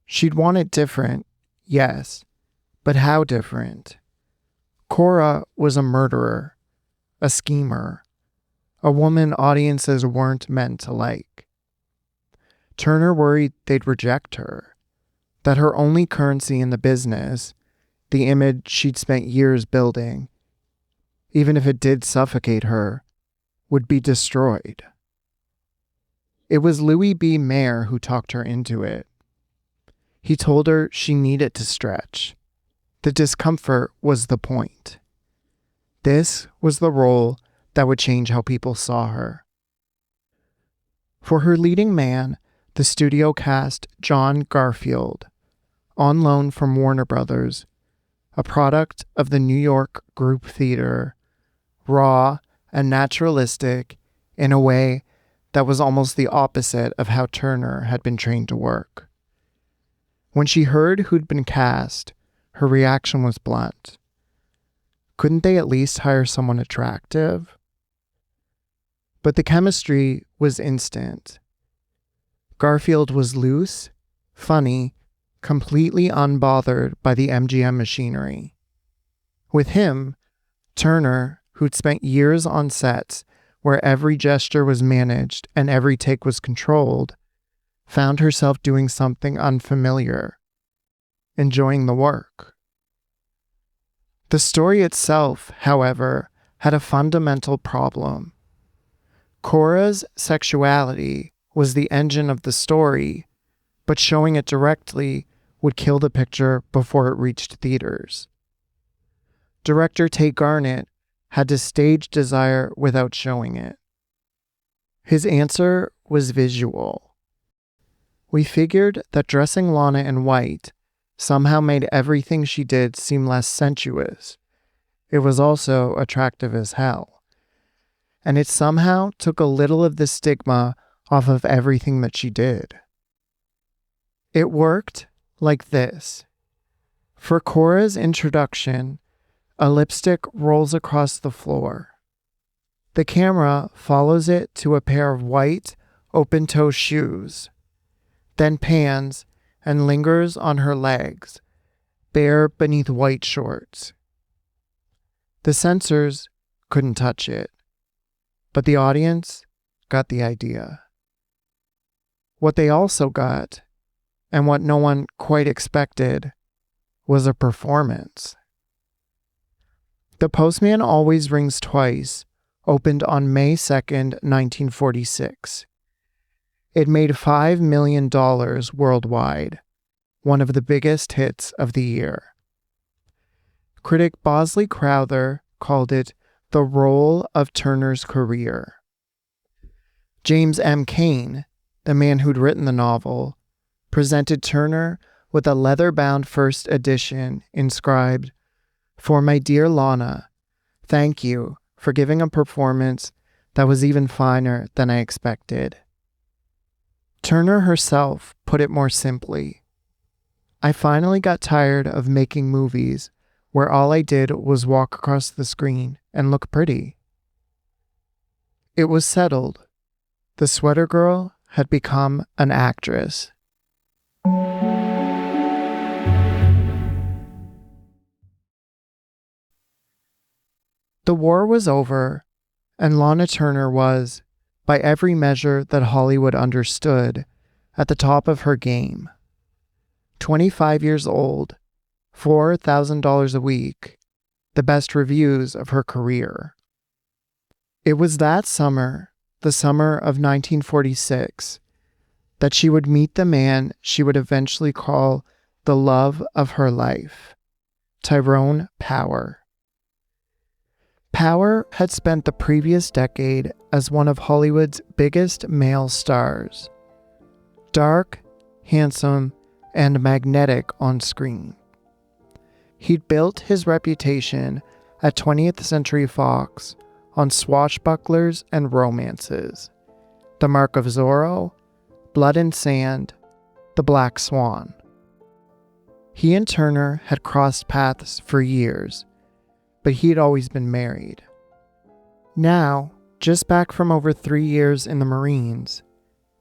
She'd want it different, yes, but how different? Cora was a murderer, a schemer, a woman audiences weren't meant to like. Turner worried they'd reject her, that her only currency in the business, the image she'd spent years building, even if it did suffocate her, would be destroyed. It was Louis B. Mayer who talked her into it. He told her she needed to stretch. The discomfort was the point. This was the role that would change how people saw her. For her leading man, the studio cast John Garfield, on loan from Warner Brothers, a product of the New York group theater, raw and naturalistic in a way that was almost the opposite of how Turner had been trained to work. When she heard who'd been cast, her reaction was blunt. Couldn't they at least hire someone attractive? But the chemistry was instant. Garfield was loose, funny, completely unbothered by the MGM machinery. With him, Turner, who'd spent years on sets where every gesture was managed and every take was controlled, found herself doing something unfamiliar, enjoying the work. The story itself, however, had a fundamental problem. Cora's sexuality was the engine of the story, but showing it directly would kill the picture before it reached theaters. Director Tate Garnett had to stage desire without showing it. His answer was visual. We figured that dressing Lana in white somehow made everything she did seem less sensuous. It was also attractive as hell. And it somehow took a little of the stigma off of everything that she did. It worked like this. For Cora's introduction, a lipstick rolls across the floor. The camera follows it to a pair of white, open-toe shoes, then pans and lingers on her legs, bare beneath white shorts. The censors couldn't touch it, but the audience got the idea. What they also got, and what no one quite expected, was a performance. The Postman Always Rings Twice opened on May 2nd, 1946. It made $5 million worldwide, one of the biggest hits of the year. Critic Bosley Crowther called it the role of Turner's career. James M. Cain, the man who'd written the novel, presented Turner with a leather-bound first edition inscribed, "For my dear Lana, thank you for giving a performance that was even finer than I expected." Turner herself put it more simply, "I finally got tired of making movies where all I did was walk across the screen and look pretty." It was settled. The sweater girl had become an actress. The war was over, and Lana Turner was, by every measure that Hollywood understood, at the top of her game. 25 years old, $4,000 a week, the best reviews of her career. It was that summer, the summer of 1946, that she would meet the man she would eventually call the love of her life, Tyrone Power. Power had spent the previous decade as one of Hollywood's biggest male stars. Dark, handsome, and magnetic on screen. He'd built his reputation at 20th Century Fox on swashbucklers and romances, The Mark of Zorro, Blood and Sand, The Black Swan. He and Turner had crossed paths for years, but he'd always been married. Now, just back from over 3 years in the Marines,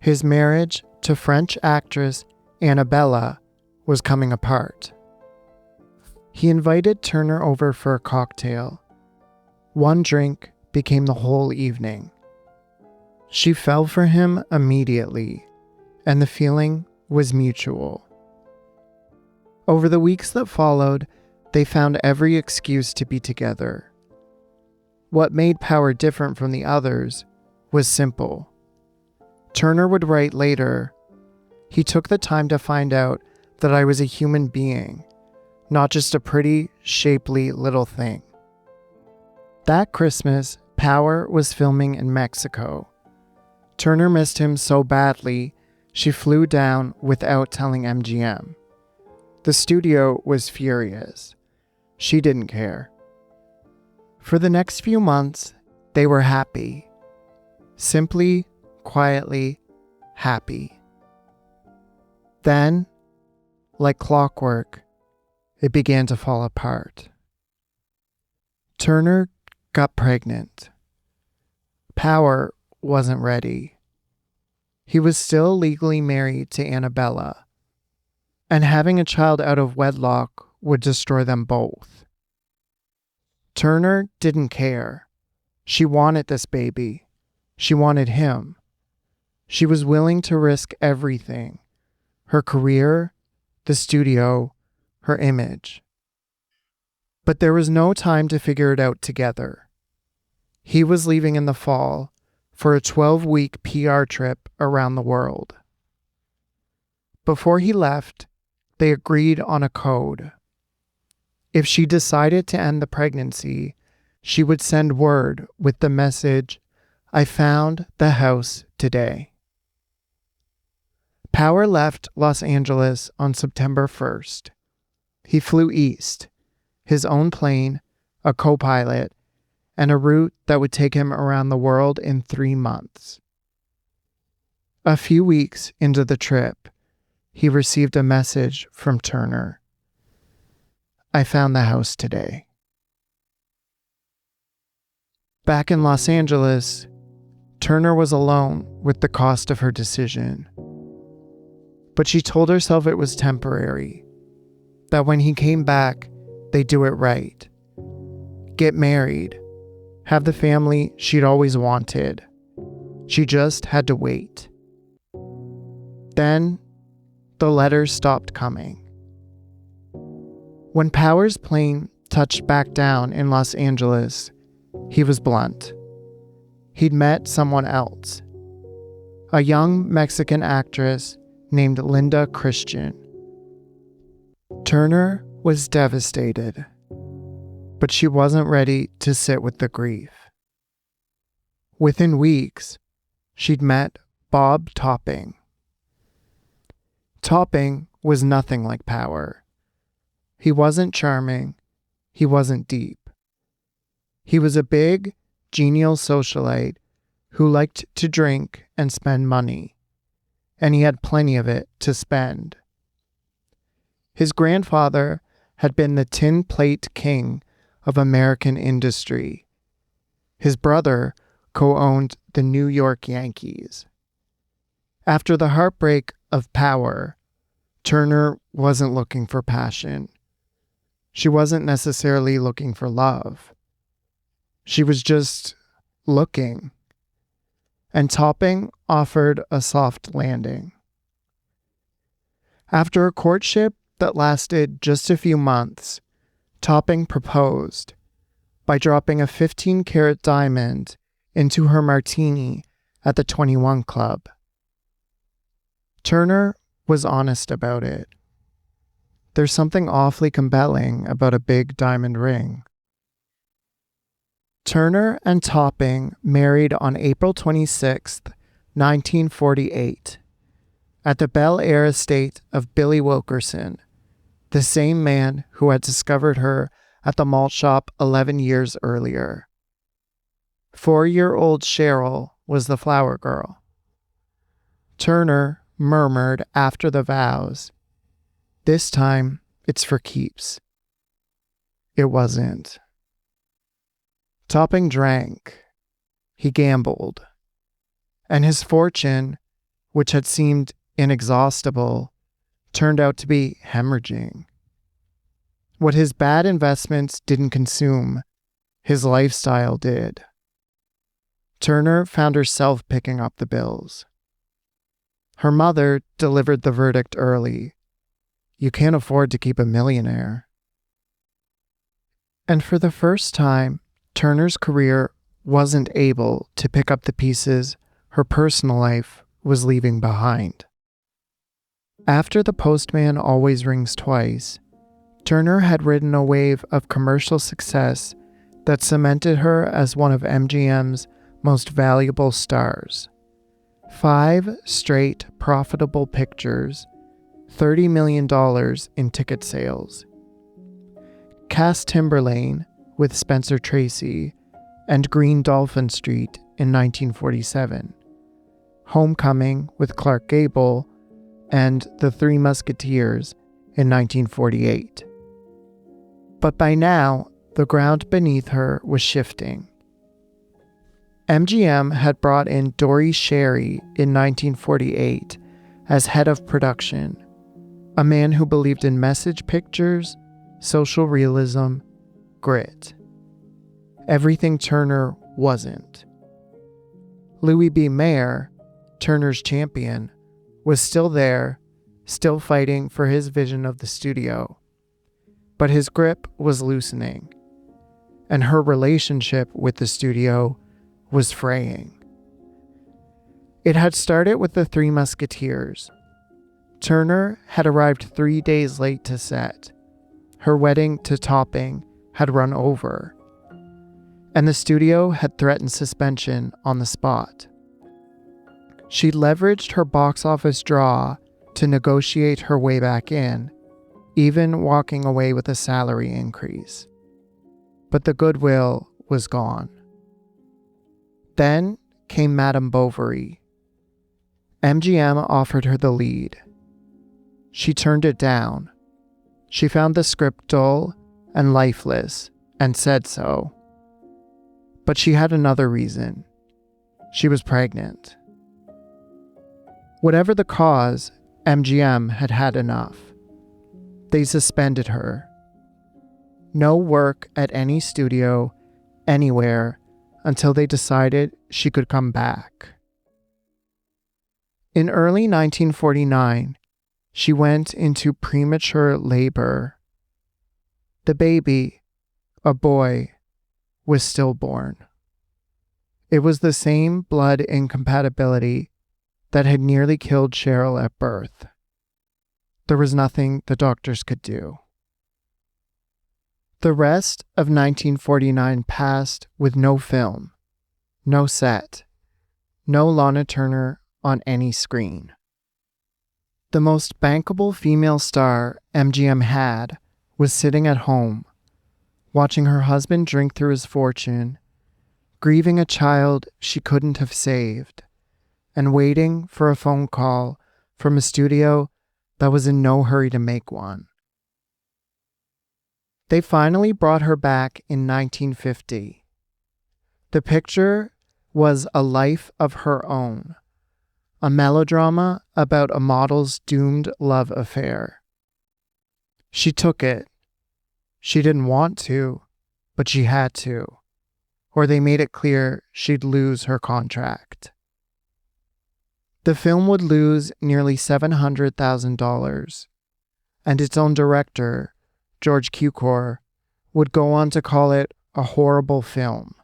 his marriage to French actress Annabella was coming apart. He invited Turner over for a cocktail. One drink became the whole evening. She fell for him immediately, and the feeling was mutual. Over the weeks that followed, they found every excuse to be together. What made Power different from the others was simple. Turner would write later, "He took the time to find out that I was a human being, not just a pretty, shapely little thing." That Christmas, Power was filming in Mexico. Turner missed him so badly, she flew down without telling MGM. The studio was furious. She didn't care. For the next few months, they were happy. Simply, quietly happy. Then, like clockwork, it began to fall apart. Turner got pregnant. Power wasn't ready. He was still legally married to Annabella, and having a child out of wedlock would destroy them both. Turner didn't care. She wanted this baby. She wanted him. She was willing to risk everything: her career, the studio, her image. But there was no time to figure it out together. He was leaving in the fall for a 12-week PR trip around the world. Before he left, they agreed on a code. If she decided to end the pregnancy, she would send word with the message, "I found the house today." Power left Los Angeles on September 1st. He flew east, his own plane, a co-pilot, and a route that would take him around the world in 3 months. A few weeks into the trip, he received a message from Turner. I found the house today. Back in Los Angeles, Turner was alone with the cost of her decision. But she told herself it was temporary, that when he came back, they'd do it right. Get married, have the family she'd always wanted. She just had to wait. Then, the letters stopped coming. When Power's plane touched back down in Los Angeles, he was blunt. He'd met someone else, a young Mexican actress named Linda Christian. Turner was devastated, but she wasn't ready to sit with the grief. Within weeks, she'd met Bob Topping. Topping was nothing like Power. He wasn't charming. He wasn't deep. He was a big, genial socialite who liked to drink and spend money, and he had plenty of it to spend. His grandfather had been the tin plate king of American industry. His brother co-owned the New York Yankees. After the heartbreak of Power, Turner wasn't looking for passion. She wasn't necessarily looking for love. She was just looking. And Topping offered a soft landing. After a courtship that lasted just a few months, Topping proposed by dropping a 15-carat diamond into her martini at the 21 Club. Turner was honest about it. There's something awfully compelling about a big diamond ring. Turner and Topping married on April 26, 1948, at the Bel Air estate of Billy Wilkerson, the same man who had discovered her at the malt shop 11 years earlier. 4-year-old Cheryl was the flower girl. Turner murmured after the vows, "This time, it's for keeps." It wasn't. Topping drank. He gambled. And his fortune, which had seemed inexhaustible, turned out to be hemorrhaging. What his bad investments didn't consume, his lifestyle did. Turner found herself picking up the bills. Her mother delivered the verdict early. You can't afford to keep a millionaire. And for the first time, Turner's career wasn't able to pick up the pieces her personal life was leaving behind. After The Postman Always Rings Twice, Turner had ridden a wave of commercial success that cemented her as one of MGM's most valuable stars. 5 straight profitable pictures, $30 million in ticket sales. Cass Timberlane with Spencer Tracy, and Green Dolphin Street in 1947. Homecoming with Clark Gable, and The Three Musketeers in 1948. But by now, the ground beneath her was shifting. MGM had brought in Dory Sherry in 1948 as head of production, a man who believed in message pictures, social realism, grit. Everything Turner wasn't. Louis B. Mayer, Turner's champion, was still there, still fighting for his vision of the studio. But his grip was loosening, and her relationship with the studio was fraying. It had started with The Three Musketeers. Turner had arrived 3 days late to set. Her wedding to Topping had run over, and the studio had threatened suspension on the spot. She leveraged her box office draw to negotiate her way back in, even walking away with a salary increase. But the goodwill was gone. Then came Madame Bovary. MGM offered her the lead. She turned it down. She found the script dull and lifeless and said so. But she had another reason. She was pregnant. Whatever the cause, MGM had had enough. They suspended her. No work at any studio, anywhere, until they decided she could come back. In early 1949, she went into premature labor. The baby, a boy, was stillborn. It was the same blood incompatibility that had nearly killed Cheryl at birth. There was nothing the doctors could do. The rest of 1949 passed with no film, no set, no Lana Turner on any screen. The most bankable female star MGM had was sitting at home, watching her husband drink through his fortune, grieving a child she couldn't have saved, and waiting for a phone call from a studio that was in no hurry to make one. They finally brought her back in 1950. The picture was A Life of Her Own, a melodrama about a model's doomed love affair. She took it. She didn't want to, but she had to, or they made it clear she'd lose her contract. The film would lose nearly $700,000, and its own director, George Cukor, would go on to call it a horrible film.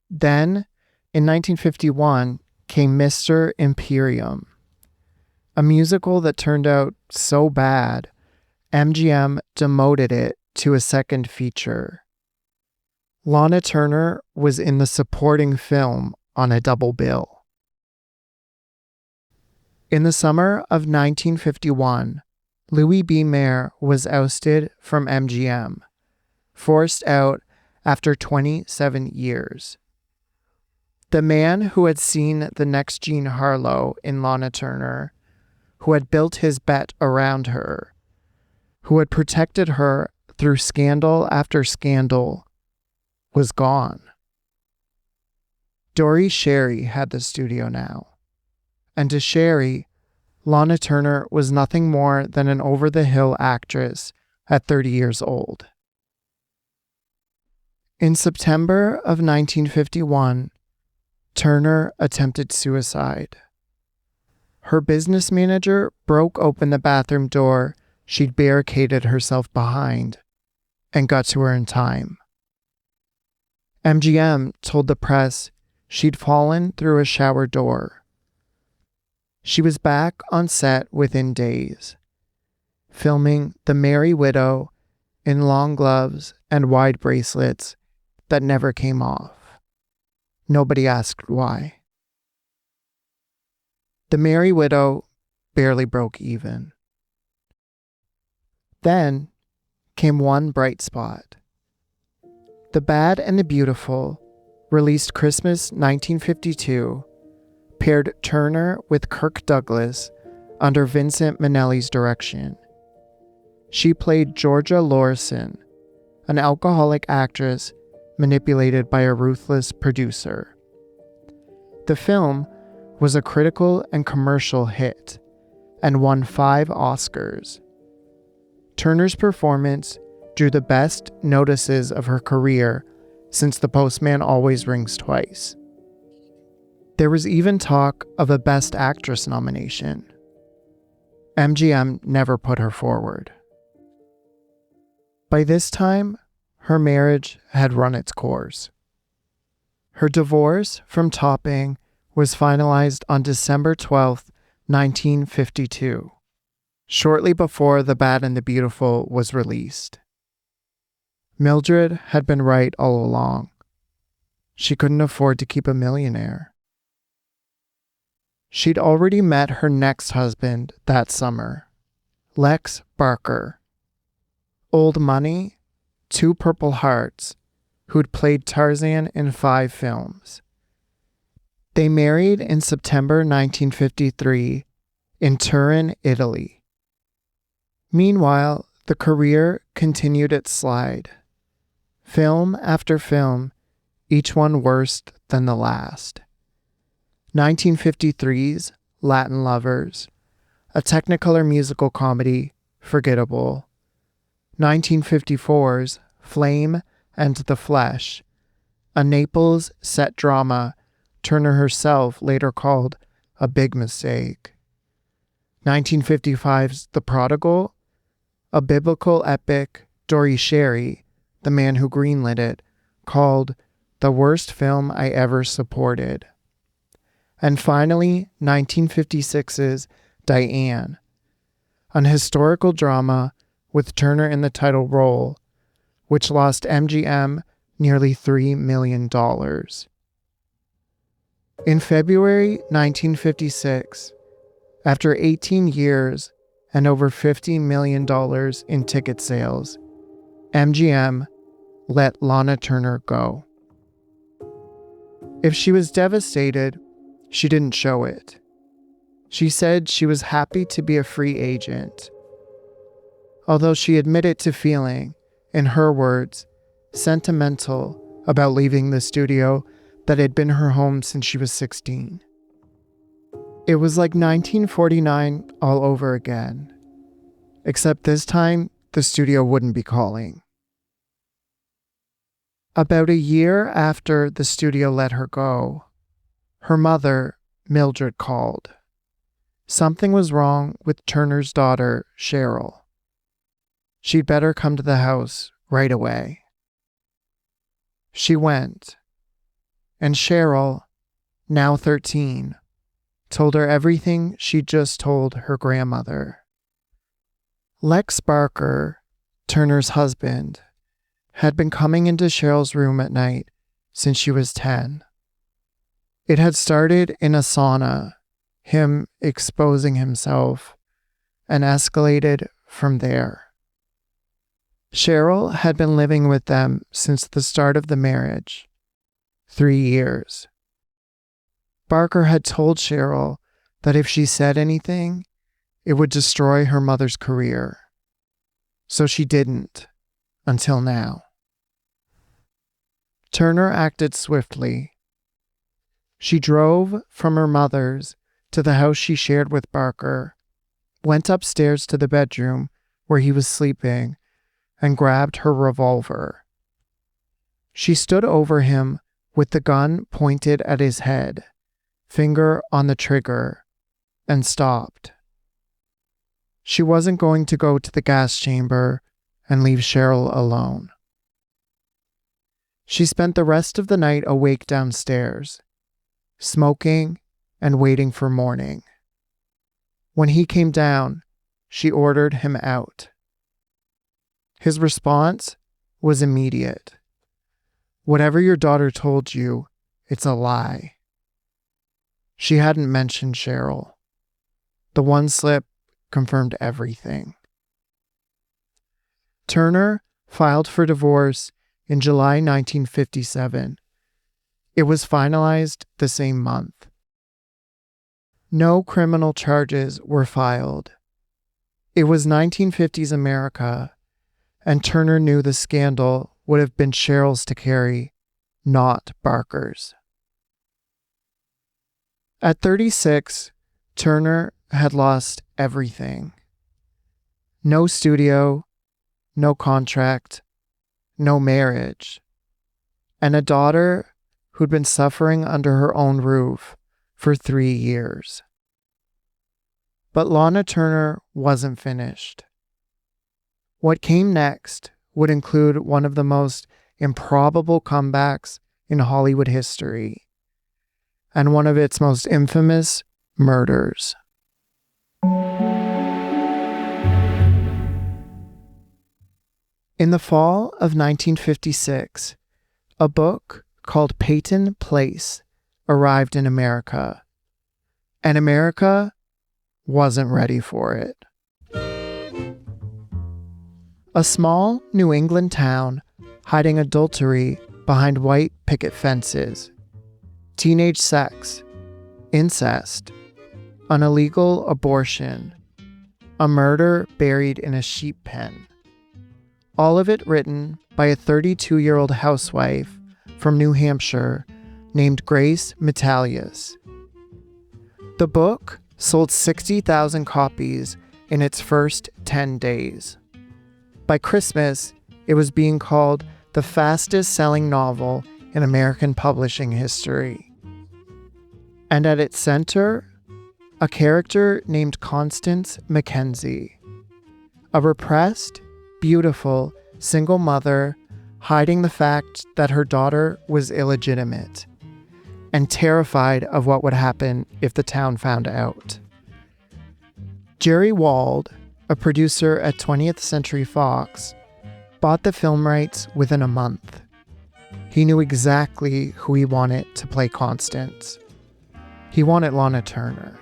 Then, in 1951, came Mr. Imperium, a musical that turned out so bad, MGM demoted it to a second feature. Lana Turner was in the supporting film on a double bill. In the summer of 1951, Louis B. Mayer was ousted from MGM, forced out after 27 years. The man who had seen the next Jean Harlow in Lana Turner, who had built his bet around her, who had protected her through scandal after scandal, was gone. Dori Sherry had the studio now. And to Sherry, Lana Turner was nothing more than an over-the-hill actress at 30 years old. In September of 1951, Turner attempted suicide. Her business manager broke open the bathroom door she'd barricaded herself behind and got to her in time. MGM told the press she'd fallen through a shower door. She was back on set within days, filming The Merry Widow in long gloves and wide bracelets that never came off. Nobody asked why. The Merry Widow barely broke even. Then came one bright spot. The Bad and the Beautiful, released Christmas 1952, paired Turner with Kirk Douglas under Vincent Minnelli's direction. She played Georgia Lorison, an alcoholic actress manipulated by a ruthless producer. The film was a critical and commercial hit and won 5 Oscars. Turner's performance drew the best notices of her career since The Postman Always Rings Twice. There was even talk of a Best Actress nomination. MGM never put her forward. By this time, her marriage had run its course. Her divorce from Topping was finalized on December 12, 1952, shortly before The Bad and the Beautiful was released. Mildred had been right all along. She couldn't afford to keep a millionaire. She'd already met her next husband that summer, Lex Barker. Old money, 2 Purple Hearts, who'd played Tarzan in 5 films. They married in September 1953 in Turin, Italy. Meanwhile, The career continued its slide. Film after film, each one worse than the last. 1953's Latin Lovers, a Technicolor musical comedy, forgettable. 1954's Flame and the Flesh, a Naples set drama Turner herself later called a big mistake. 1955's The Prodigal, a biblical epic Dory Sherry, the man who greenlit it, called the worst film I ever supported. And finally, 1956's Diane, an historical drama with Turner in the title role, which lost MGM nearly $3 million. In February 1956, after 18 years and over $50 million in ticket sales, MGM let Lana Turner go. If she was devastated, she didn't show it. She said she was happy to be a free agent, although she admitted to feeling, in her words, sentimental about leaving the studio that had been her home since she was 16. It was like 1949 all over again, except this time the studio wouldn't be calling. About a year after the studio let her go, her mother, Mildred, called. Something was wrong with Turner's daughter, Cheryl. She'd better come to the house right away. She went, and Cheryl, now 13, told her everything she'd just told her grandmother. Lex Barker, Turner's husband, had been coming into Cheryl's room at night since she was 10. It had started in a sauna, him exposing himself, and escalated from there. Cheryl had been living with them since the start of the marriage, 3 years. Barker had told Cheryl that if she said anything, it would destroy her mother's career. So she didn't, until now. Turner acted swiftly. She drove from her mother's to the house she shared with Barker, went upstairs to the bedroom where he was sleeping, and grabbed her revolver. She stood over him with the gun pointed at his head, finger on the trigger, and stopped. She wasn't going to go to the gas chamber and leave Cheryl alone. She spent the rest of the night awake downstairs, smoking and waiting for morning. When he came down, she ordered him out. His response was immediate. Whatever your daughter told you, it's a lie. She hadn't mentioned Cheryl. The one slip confirmed everything. Turner filed for divorce in July 1957. It was finalized the same month. No criminal charges were filed. It was 1950s America, and Turner knew the scandal would have been Cheryl's to carry, not Barker's. At 36, Turner had lost everything. No studio, no contract, no marriage, and a daughter who'd been suffering under her own roof for 3 years. But Lana Turner wasn't finished. What came next would include one of the most improbable comebacks in Hollywood history, and one of its most infamous murders. In the fall of 1956, a book called Peyton Place arrived in America, and America wasn't ready for it. A small New England town hiding adultery behind white picket fences, teenage sex, incest, an illegal abortion, a murder buried in a sheep pen. All of it written by a 32-year-old housewife from New Hampshire named Grace Metalius. The book sold 60,000 copies in its first 10 days. By Christmas, it was being called the fastest-selling novel in American publishing history. And at its center, a character named Constance Mackenzie, a repressed, beautiful, single mother hiding the fact that her daughter was illegitimate and terrified of what would happen if the town found out. Jerry Wald, a producer at 20th Century Fox, bought the film rights within a month. He knew exactly who he wanted to play Constance. He wanted Lana Turner.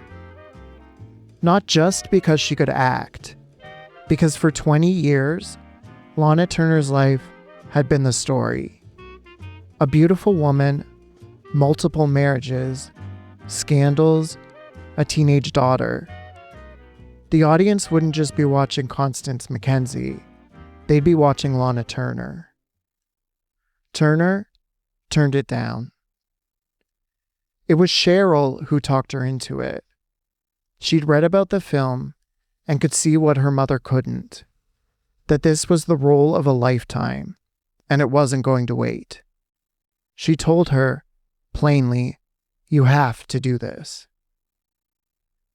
Not just because she could act, because for 20 years, Lana Turner's life had been the story. A beautiful woman, multiple marriages, scandals, a teenage daughter. The audience wouldn't just be watching Constance Mackenzie, they'd be watching Lana Turner. Turner turned it down. It was Cheryl who talked her into it. She'd read about the film and could see what her mother couldn't, that this was the role of a lifetime, and it wasn't going to wait. She told her, plainly, "You have to do this."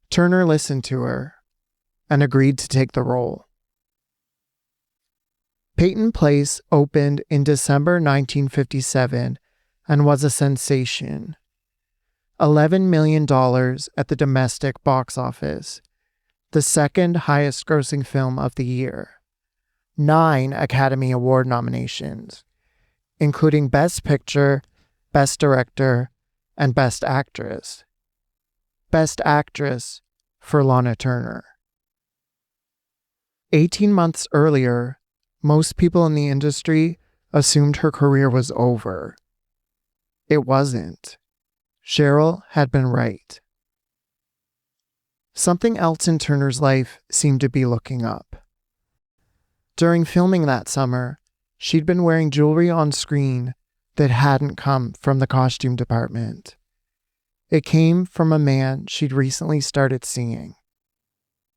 Turner listened to her and agreed to take the role. Peyton Place opened in December 1957 and was a sensation. $11 million at the domestic box office, the second highest grossing film of the year. 9 Academy Award nominations, including Best Picture, Best Director, and Best Actress. Best Actress for Lana Turner. 18 months earlier, most people in the industry assumed her career was over. It wasn't. Cheryl had been right. Something else in Turner's life seemed to be looking up. During filming that summer, she'd been wearing jewelry on screen that hadn't come from the costume department. It came from a man she'd recently started seeing,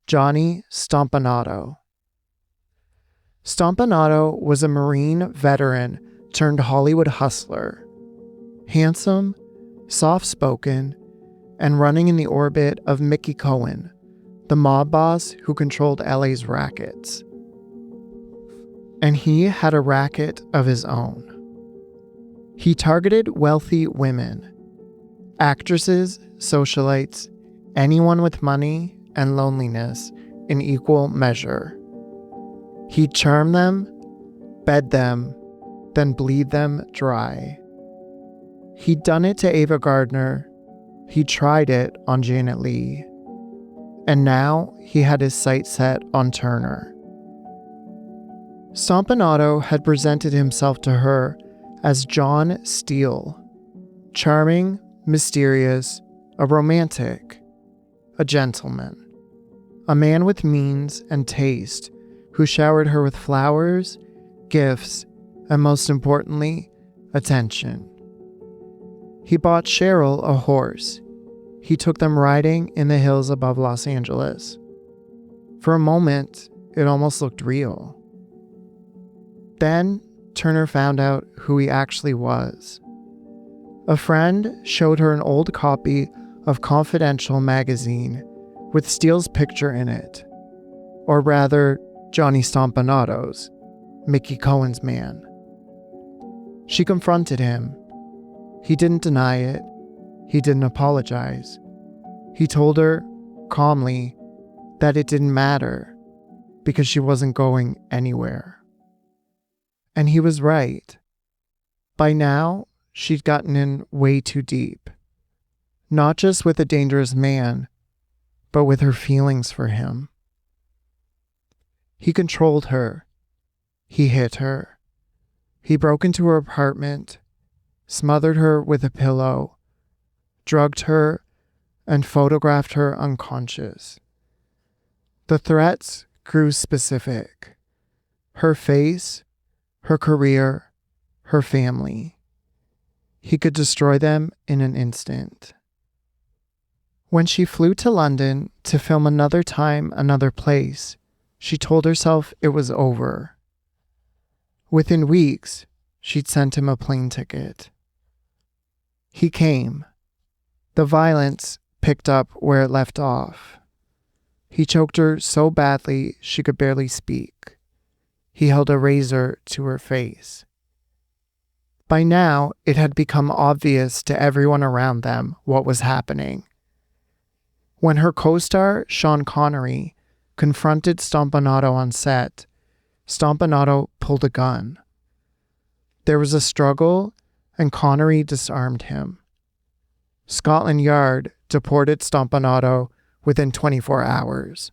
Johnny Stompanato. Stompanato was a Marine veteran turned Hollywood hustler. Handsome, soft-spoken, and running in the orbit of Mickey Cohen, the mob boss who controlled LA's rackets. And he had a racket of his own. He targeted wealthy women, actresses, socialites, anyone with money and loneliness in equal measure. He'd charm them, bed them, then bleed them dry. He'd done it to Ava Gardner. He tried it on Janet Leigh. And now he had his sights set on Turner. Stompanato had presented himself to her as John Steele, charming, mysterious, a romantic, a gentleman, a man with means and taste who showered her with flowers, gifts, and most importantly, attention. He bought Cheryl a horse. He took them riding in the hills above Los Angeles. For a moment, it almost looked real. Then, Turner found out who he actually was. A friend showed her an old copy of Confidential magazine with Steele's picture in it. Or rather, Johnny Stompanato's, Mickey Cohen's man. She confronted him. He didn't deny it. He didn't apologize. He told her, calmly, that it didn't matter because she wasn't going anywhere. And he was right. By now, she'd gotten in way too deep. Not just with a dangerous man, but with her feelings for him. He controlled her. He hit her. He broke into her apartment, smothered her with a pillow, drugged her, and photographed her unconscious. The threats grew specific. Her face, her career, her family. He could destroy them in an instant. When she flew to London to film Another Time, Another Place, she told herself it was over. Within weeks, she'd sent him a plane ticket. He came. The violence picked up where it left off. He choked her so badly she could barely speak. He held a razor to her face. By now, it had become obvious to everyone around them what was happening. When her co-star, Sean Connery, confronted Stompanato on set, Stompanato pulled a gun. There was a struggle, and Connery disarmed him. Scotland Yard deported Stompanato within 24 hours.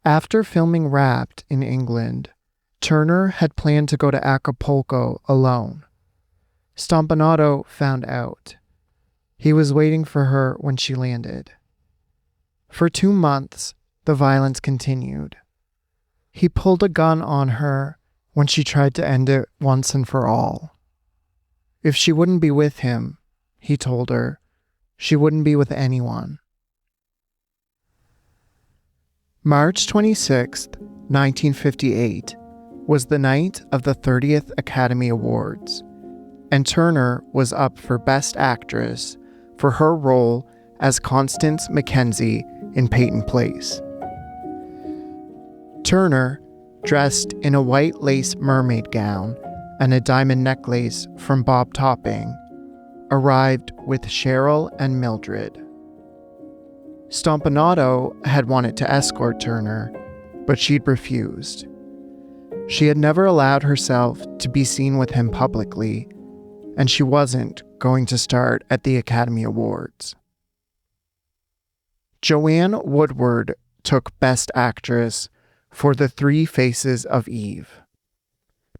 After filming Wrapped in England, Turner had planned to go to Acapulco alone. Stompanato found out. He was waiting for her when she landed. For 2 months, the violence continued. He pulled a gun on her when she tried to end it once and for all. If she wouldn't be with him, he told her, she wouldn't be with anyone. March 26, 1958, was the night of the 30th Academy Awards, and Turner was up for Best Actress for her role as Constance Mackenzie in Peyton Place. Turner, dressed in a white lace mermaid gown and a diamond necklace from Bob Topping, arrived with Cheryl and Mildred. Stompanato had wanted to escort Turner, but she'd refused. She had never allowed herself to be seen with him publicly, and she wasn't going to start at the Academy Awards. Joanne Woodward took Best Actress for The Three Faces of Eve.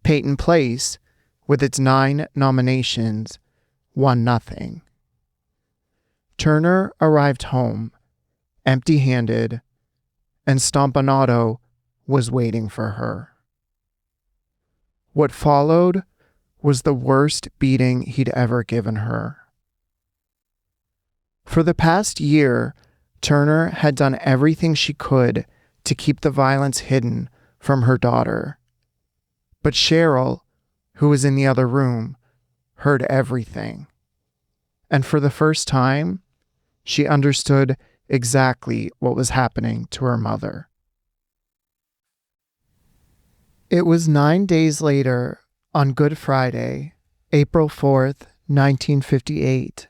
Peyton Place, with its 9 nominations, won nothing. Turner arrived home, empty-handed, and Stompanato was waiting for her. What followed was the worst beating he'd ever given her. For the past year, Turner had done everything she could to keep the violence hidden from her daughter. But Cheryl, who was in the other room, heard everything. And for the first time, she understood exactly what was happening to her mother. It was 9 days later, on Good Friday, April 4th, 1958,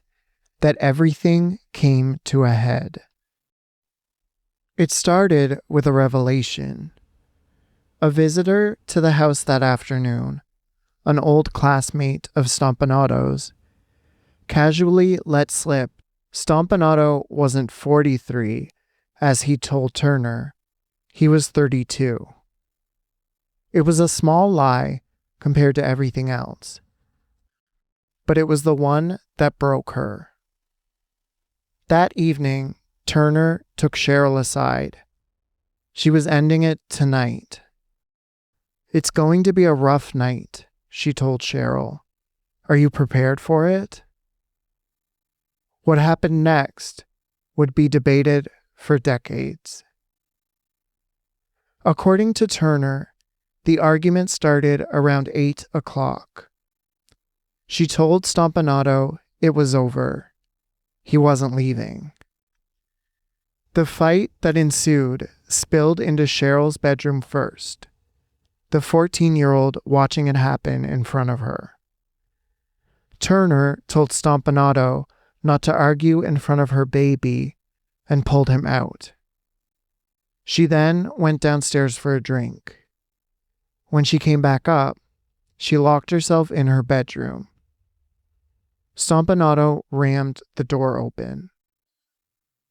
that everything came to a head. It started with a revelation. A visitor to the house that afternoon, an old classmate of Stompanato's, casually let slip Stompanato wasn't 43, as he told Turner. He was 32. It was a small lie compared to everything else, but it was the one that broke her. That evening, Turner took Cheryl aside. She was ending it tonight. "It's going to be a rough night," she told Cheryl. "Are you prepared for it?" What happened next would be debated for decades. According to Turner, the argument started around 8 o'clock. She told Stompanato it was over. He wasn't leaving. The fight that ensued spilled into Cheryl's bedroom first, the 14-year-old watching it happen in front of her. Turner told Stompanato not to argue in front of her baby and pulled him out. She then went downstairs for a drink. When she came back up, she locked herself in her bedroom. Stompanato rammed the door open.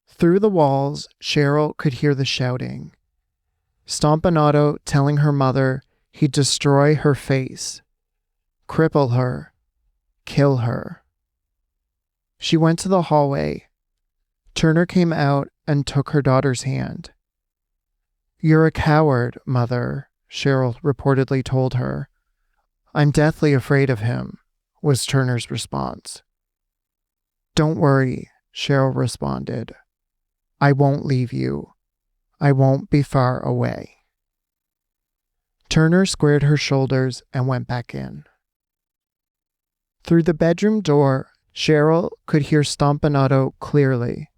Through the walls, Cheryl could hear the shouting. Stompanato telling her mother he'd destroy her face, cripple her, kill her. She went to the hallway. Turner came out and took her daughter's hand. "You're a coward, Mother," Cheryl reportedly told her. "I'm deathly afraid of him," was Turner's response. "Don't worry," Cheryl responded. "I won't leave you. I won't be far away." Turner squared her shoulders and went back in. Through the bedroom door, Cheryl could hear Stompanato clearly.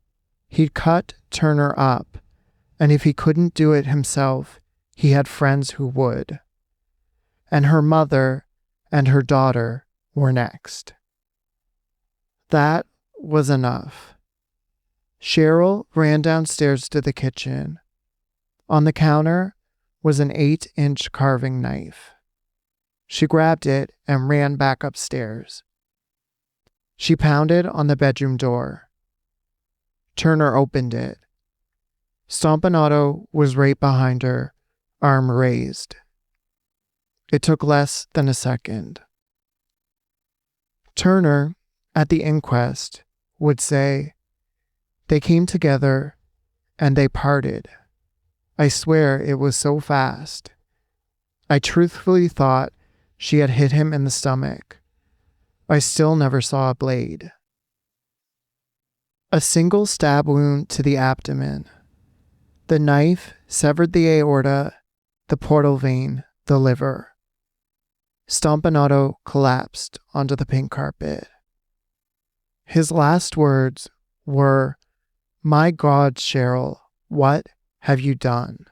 He'd cut Turner up, and if he couldn't do it himself, he had friends who would. And her mother and her daughter were next. That was enough. Cheryl ran downstairs to the kitchen. On the counter was an 8-inch carving knife. She grabbed it and ran back upstairs. She pounded on the bedroom door. Turner opened it. Stompanato was right behind her, arm raised. It took less than a second. Turner, at the inquest, would say, "They came together and they parted. I swear it was so fast. I truthfully thought she had hit him in the stomach. I still never saw a blade." A single stab wound to the abdomen. The knife severed the aorta, the portal vein, the liver. Stompanato collapsed onto the pink carpet. His last words were, "My God, Cheryl, what have you done?"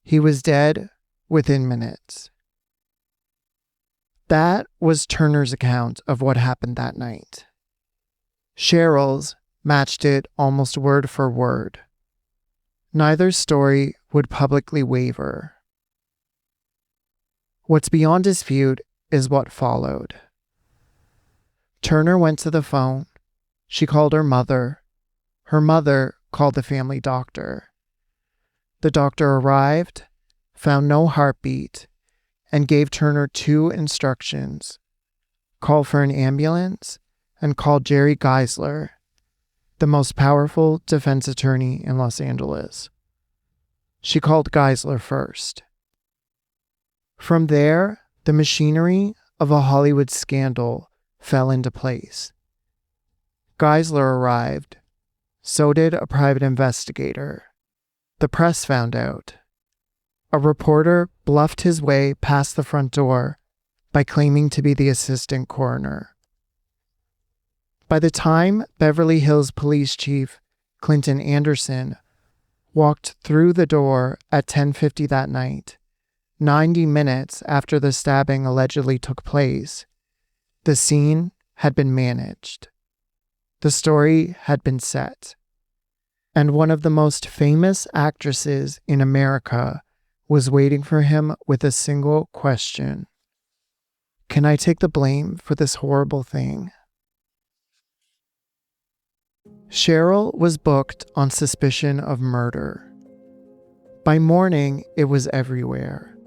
He was dead within minutes. That was Turner's account of what happened that night. Cheryl's matched it almost word for word. Neither story would publicly waver. What's beyond dispute is what followed. Turner went to the phone. She called her mother. Her mother called the family doctor. The doctor arrived, found no heartbeat, and gave Turner 2 instructions: call for an ambulance and call Jerry Geisler, the most powerful defense attorney in Los Angeles. She called Geisler first. From there, the machinery of a Hollywood scandal fell into place. Geisler arrived. So did a private investigator. The press found out. A reporter bluffed his way past the front door by claiming to be the assistant coroner. By the time Beverly Hills Police Chief Clinton Anderson walked through the door at 10:50 that night, 90 minutes after the stabbing allegedly took place, the scene had been managed. The story had been set. And one of the most famous actresses in America was waiting for him with a single question: "Can I take the blame for this horrible thing?" Cheryl was booked on suspicion of murder. By morning, it was everywhere.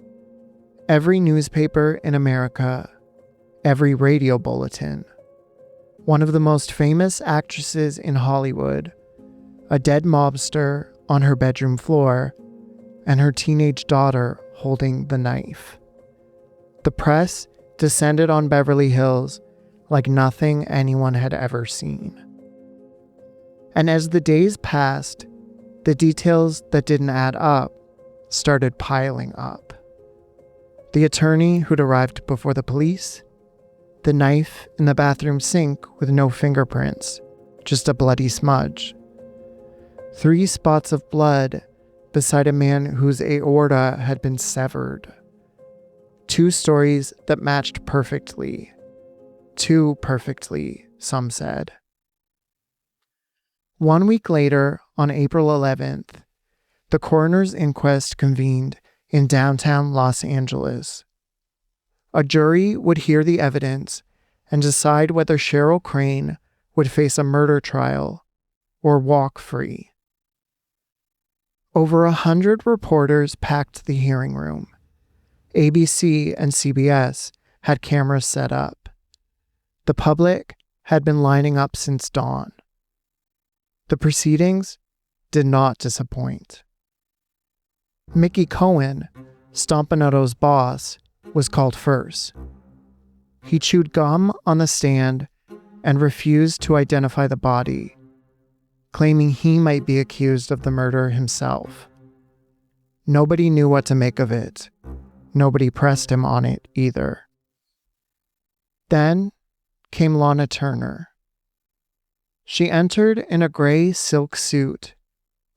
Every newspaper in America, every radio bulletin. One of the most famous actresses in Hollywood, a dead mobster on her bedroom floor, and her teenage daughter holding the knife. The press descended on Beverly Hills like nothing anyone had ever seen. And as the days passed, the details that didn't add up started piling up. The attorney who'd arrived before the police, the knife in the bathroom sink with no fingerprints, just a bloody smudge. 3 spots of blood beside a man whose aorta had been severed. 2 stories that matched perfectly. Too perfectly, some said. 1 week later, on April 11th, the coroner's inquest convened in downtown Los Angeles. A jury would hear the evidence and decide whether Cheryl Crane would face a murder trial or walk free. Over 100 reporters packed the hearing room. ABC and CBS had cameras set up. The public had been lining up since dawn. The proceedings did not disappoint. Mickey Cohen, Stompanato's boss, was called first. He chewed gum on the stand and refused to identify the body, claiming he might be accused of the murder himself. Nobody knew what to make of it. Nobody pressed him on it either. Then came Lana Turner. She entered in a gray silk suit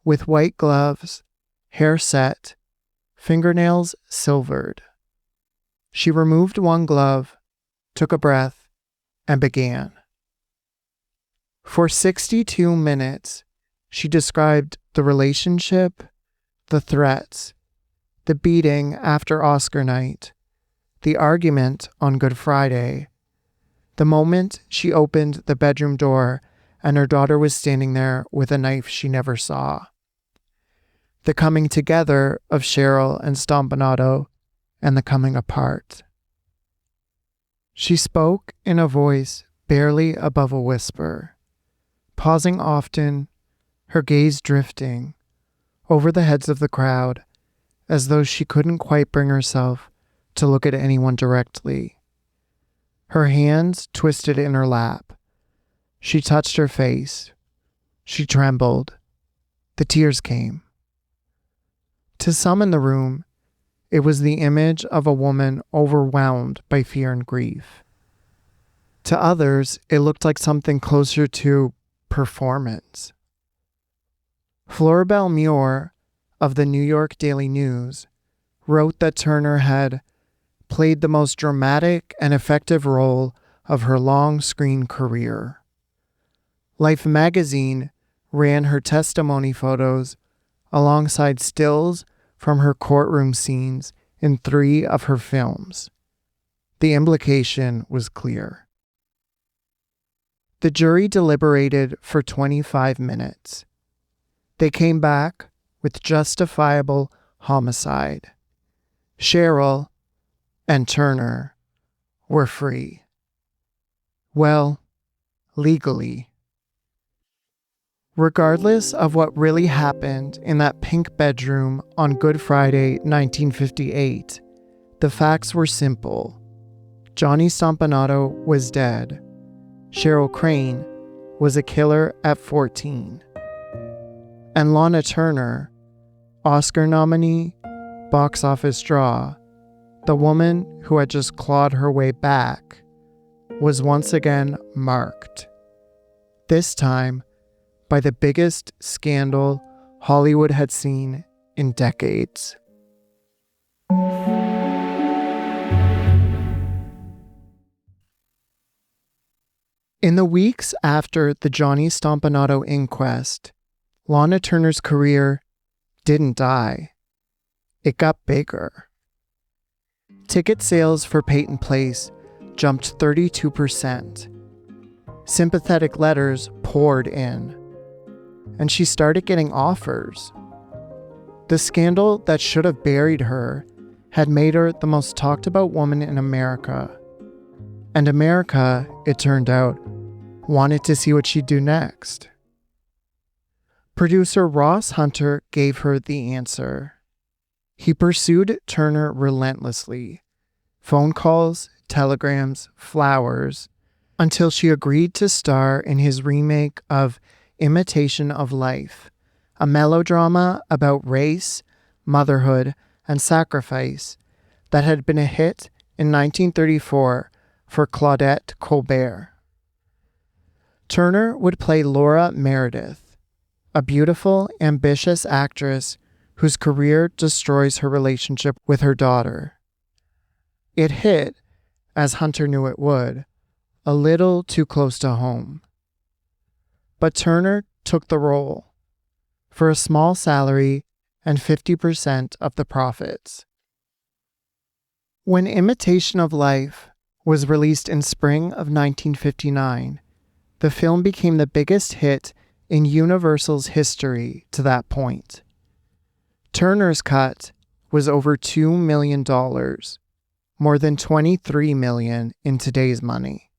with white gloves, hair set, fingernails silvered. She removed one glove, took a breath, and began. For 62 minutes, she described the relationship, the threats, the beating after Oscar night, the argument on Good Friday, the moment she opened the bedroom door and her daughter was standing there with a knife she never saw, the coming together of Cheryl and Stompanato, and the coming apart. She spoke in a voice barely above a whisper, pausing often, her gaze drifting over the heads of the crowd as though she couldn't quite bring herself to look at anyone directly. Her hands twisted in her lap. She touched her face. She trembled. The tears came. To some in the room, it was the image of a woman overwhelmed by fear and grief. To others, it looked like something closer to performance. Floribel Muir of the New York Daily News wrote that Turner had played the most dramatic and effective role of her long screen career. Life magazine ran her testimony photos alongside stills from her courtroom scenes in 3 of her films. The implication was clear. The jury deliberated for 25 minutes. They came back with justifiable homicide. Cheryl and Turner were free. Well, legally. Regardless of what really happened in that pink bedroom on Good Friday, 1958, the facts were simple. Johnny Stompanato was dead. Cheryl Crane was a killer at 14. And Lana Turner, Oscar nominee, box office draw, the woman who had just clawed her way back, was once again marked. This time by the biggest scandal Hollywood had seen in decades. In the weeks after the Johnny Stompanato inquest, Lana Turner's career didn't die. It got bigger. Ticket sales for Peyton Place jumped 32%. Sympathetic letters poured in, and she started getting offers. The scandal that should have buried her had made her the most talked about woman in America. And America, it turned out, wanted to see what she'd do next. Producer Ross Hunter gave her the answer. He pursued Turner relentlessly. Phone calls, telegrams, flowers, until she agreed to star in his remake of Imitation of Life, a melodrama about race, motherhood, and sacrifice that had been a hit in 1934 for Claudette Colbert. Turner would play Laura Meredith, a beautiful, ambitious actress whose career destroys her relationship with her daughter. It hit, as Hunter knew it would, a little too close to home. But Turner took the role for a small salary and 50% of the profits. When Imitation of Life was released in spring of 1959, the film became the biggest hit in Universal's history to that point. Turner's cut was over $2 million, more than $23 million in today's money.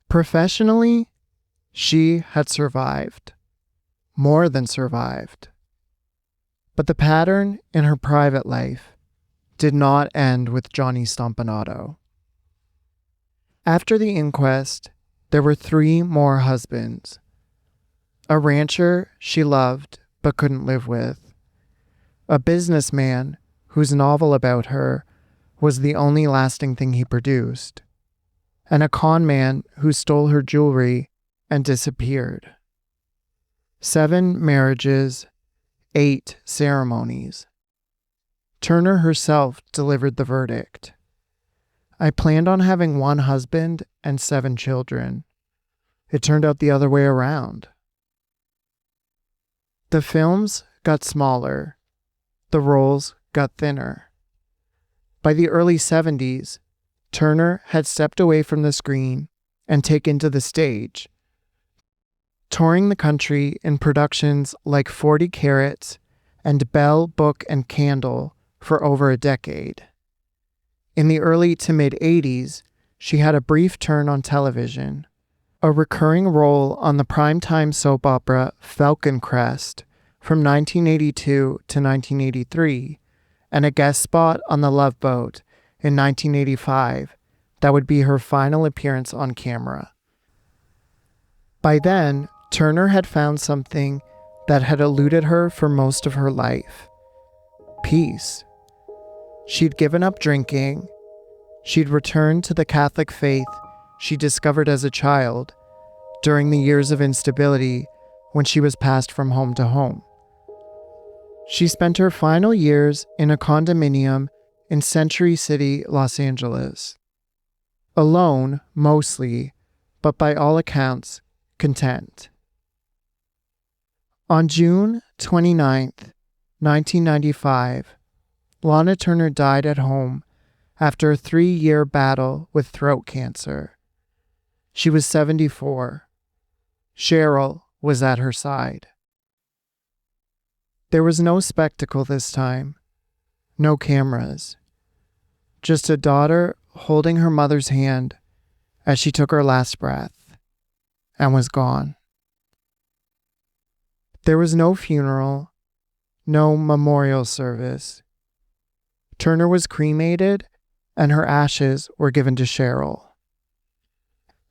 Professionally, she had survived. More than survived. But the pattern in her private life did not end with Johnny Stompanato. After the inquest, there were 3 more husbands. A rancher she loved but couldn't live with. A businessman whose novel about her was the only lasting thing he produced. And a con man who stole her jewelry and disappeared. 7 marriages, 8 ceremonies. Turner herself delivered the verdict. I planned on having 1 husband and 7 children. It turned out the other way around. The films got smaller. The roles got thinner. By the early 70s, Turner had stepped away from the screen and taken to the stage, touring the country in productions like 40 Carats and Bell, Book and Candle for over a decade. In the early to mid-80s, she had a brief turn on television, a recurring role on the primetime soap opera Falcon Crest from 1982 to 1983, and a guest spot on The Love Boat in 1985 that would be her final appearance on camera. By then, Turner had found something that had eluded her for most of her life: peace. She'd given up drinking. She'd returned to the Catholic faith she discovered as a child during the years of instability when she was passed from home to home. She spent her final years in a condominium in Century City, Los Angeles. Alone, mostly, but by all accounts, content. On June 29th, 1995, Lana Turner died at home after a 3-year battle with throat cancer. She was 74. Cheryl was at her side. There was no spectacle this time, no cameras, just a daughter holding her mother's hand as she took her last breath and was gone. There was no funeral, no memorial service. Turner was cremated and her ashes were given to Cheryl.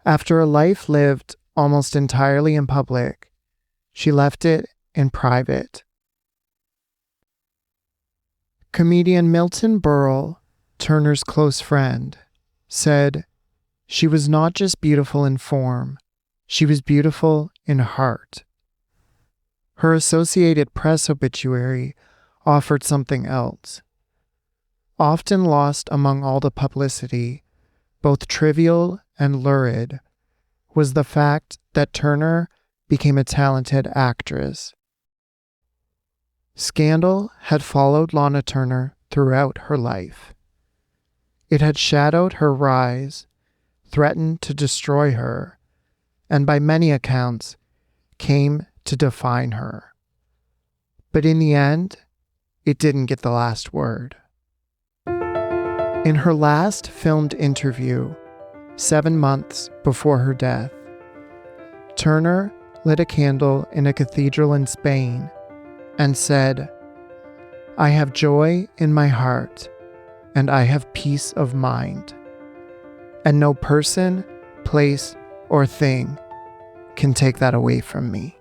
After a life lived almost entirely in public, she left it in private. Comedian Milton Berle, Turner's close friend, said, "She was not just beautiful in form, she was beautiful in heart." Her Associated Press obituary offered something else. Often lost among all the publicity, both trivial and lurid, was the fact that Turner became a talented actress. Scandal had followed Lana Turner throughout her life. It had shadowed her rise, threatened to destroy her, and by many accounts, came to define her. But in the end, it didn't get the last word. In her last filmed interview, 7 months before her death, Turner lit a candle in a cathedral in Spain and said, "I have joy in my heart, and I have peace of mind, and no person, place, or thing can take that away from me."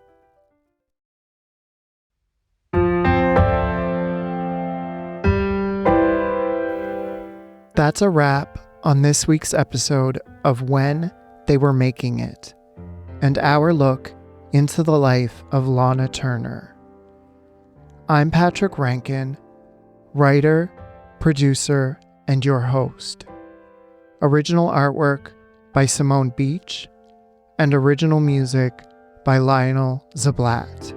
That's a wrap on this week's episode of When They Were Making It, and our look into the life of Lana Turner. I'm Patrick Rankin, writer, producer, and your host. Original artwork by Simone Beach, and original music by Lionel Zablat.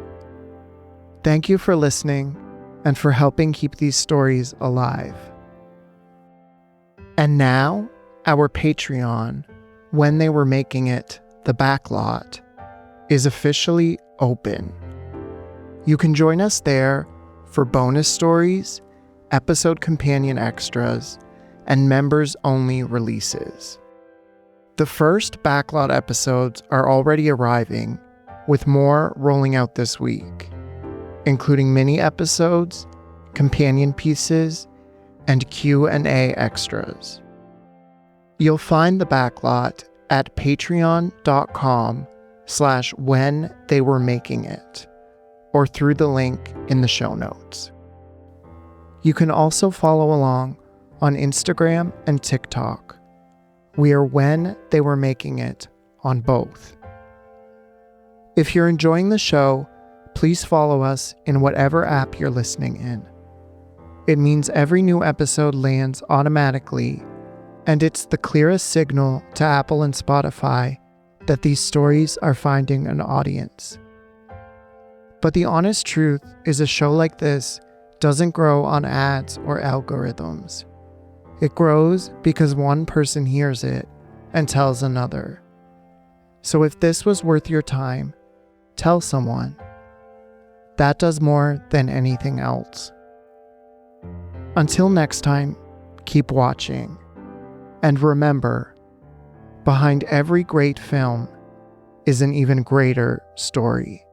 Thank you for listening and for helping keep these stories alive. And now, our Patreon, When They Were Making It, The Backlot, is officially open. You can join us there for bonus stories, episode companion extras, and members-only releases. The first Backlot episodes are already arriving, with more rolling out this week. including mini episodes, companion pieces, and Q&A extras. You'll find the backlot at patreon.com/whentheyweremaking or through the link in the show notes. You can also follow along on Instagram and TikTok. We are When They Were Making It on both. If you're enjoying the show, please follow us in whatever app you're listening in. It means every new episode lands automatically, and it's the clearest signal to Apple and Spotify that these stories are finding an audience. But the honest truth is a show like this doesn't grow on ads or algorithms. It grows because one person hears it and tells another. So if this was worth your time, tell someone. That does more than anything else. Until next time, keep watching. And remember, behind every great film is an even greater story.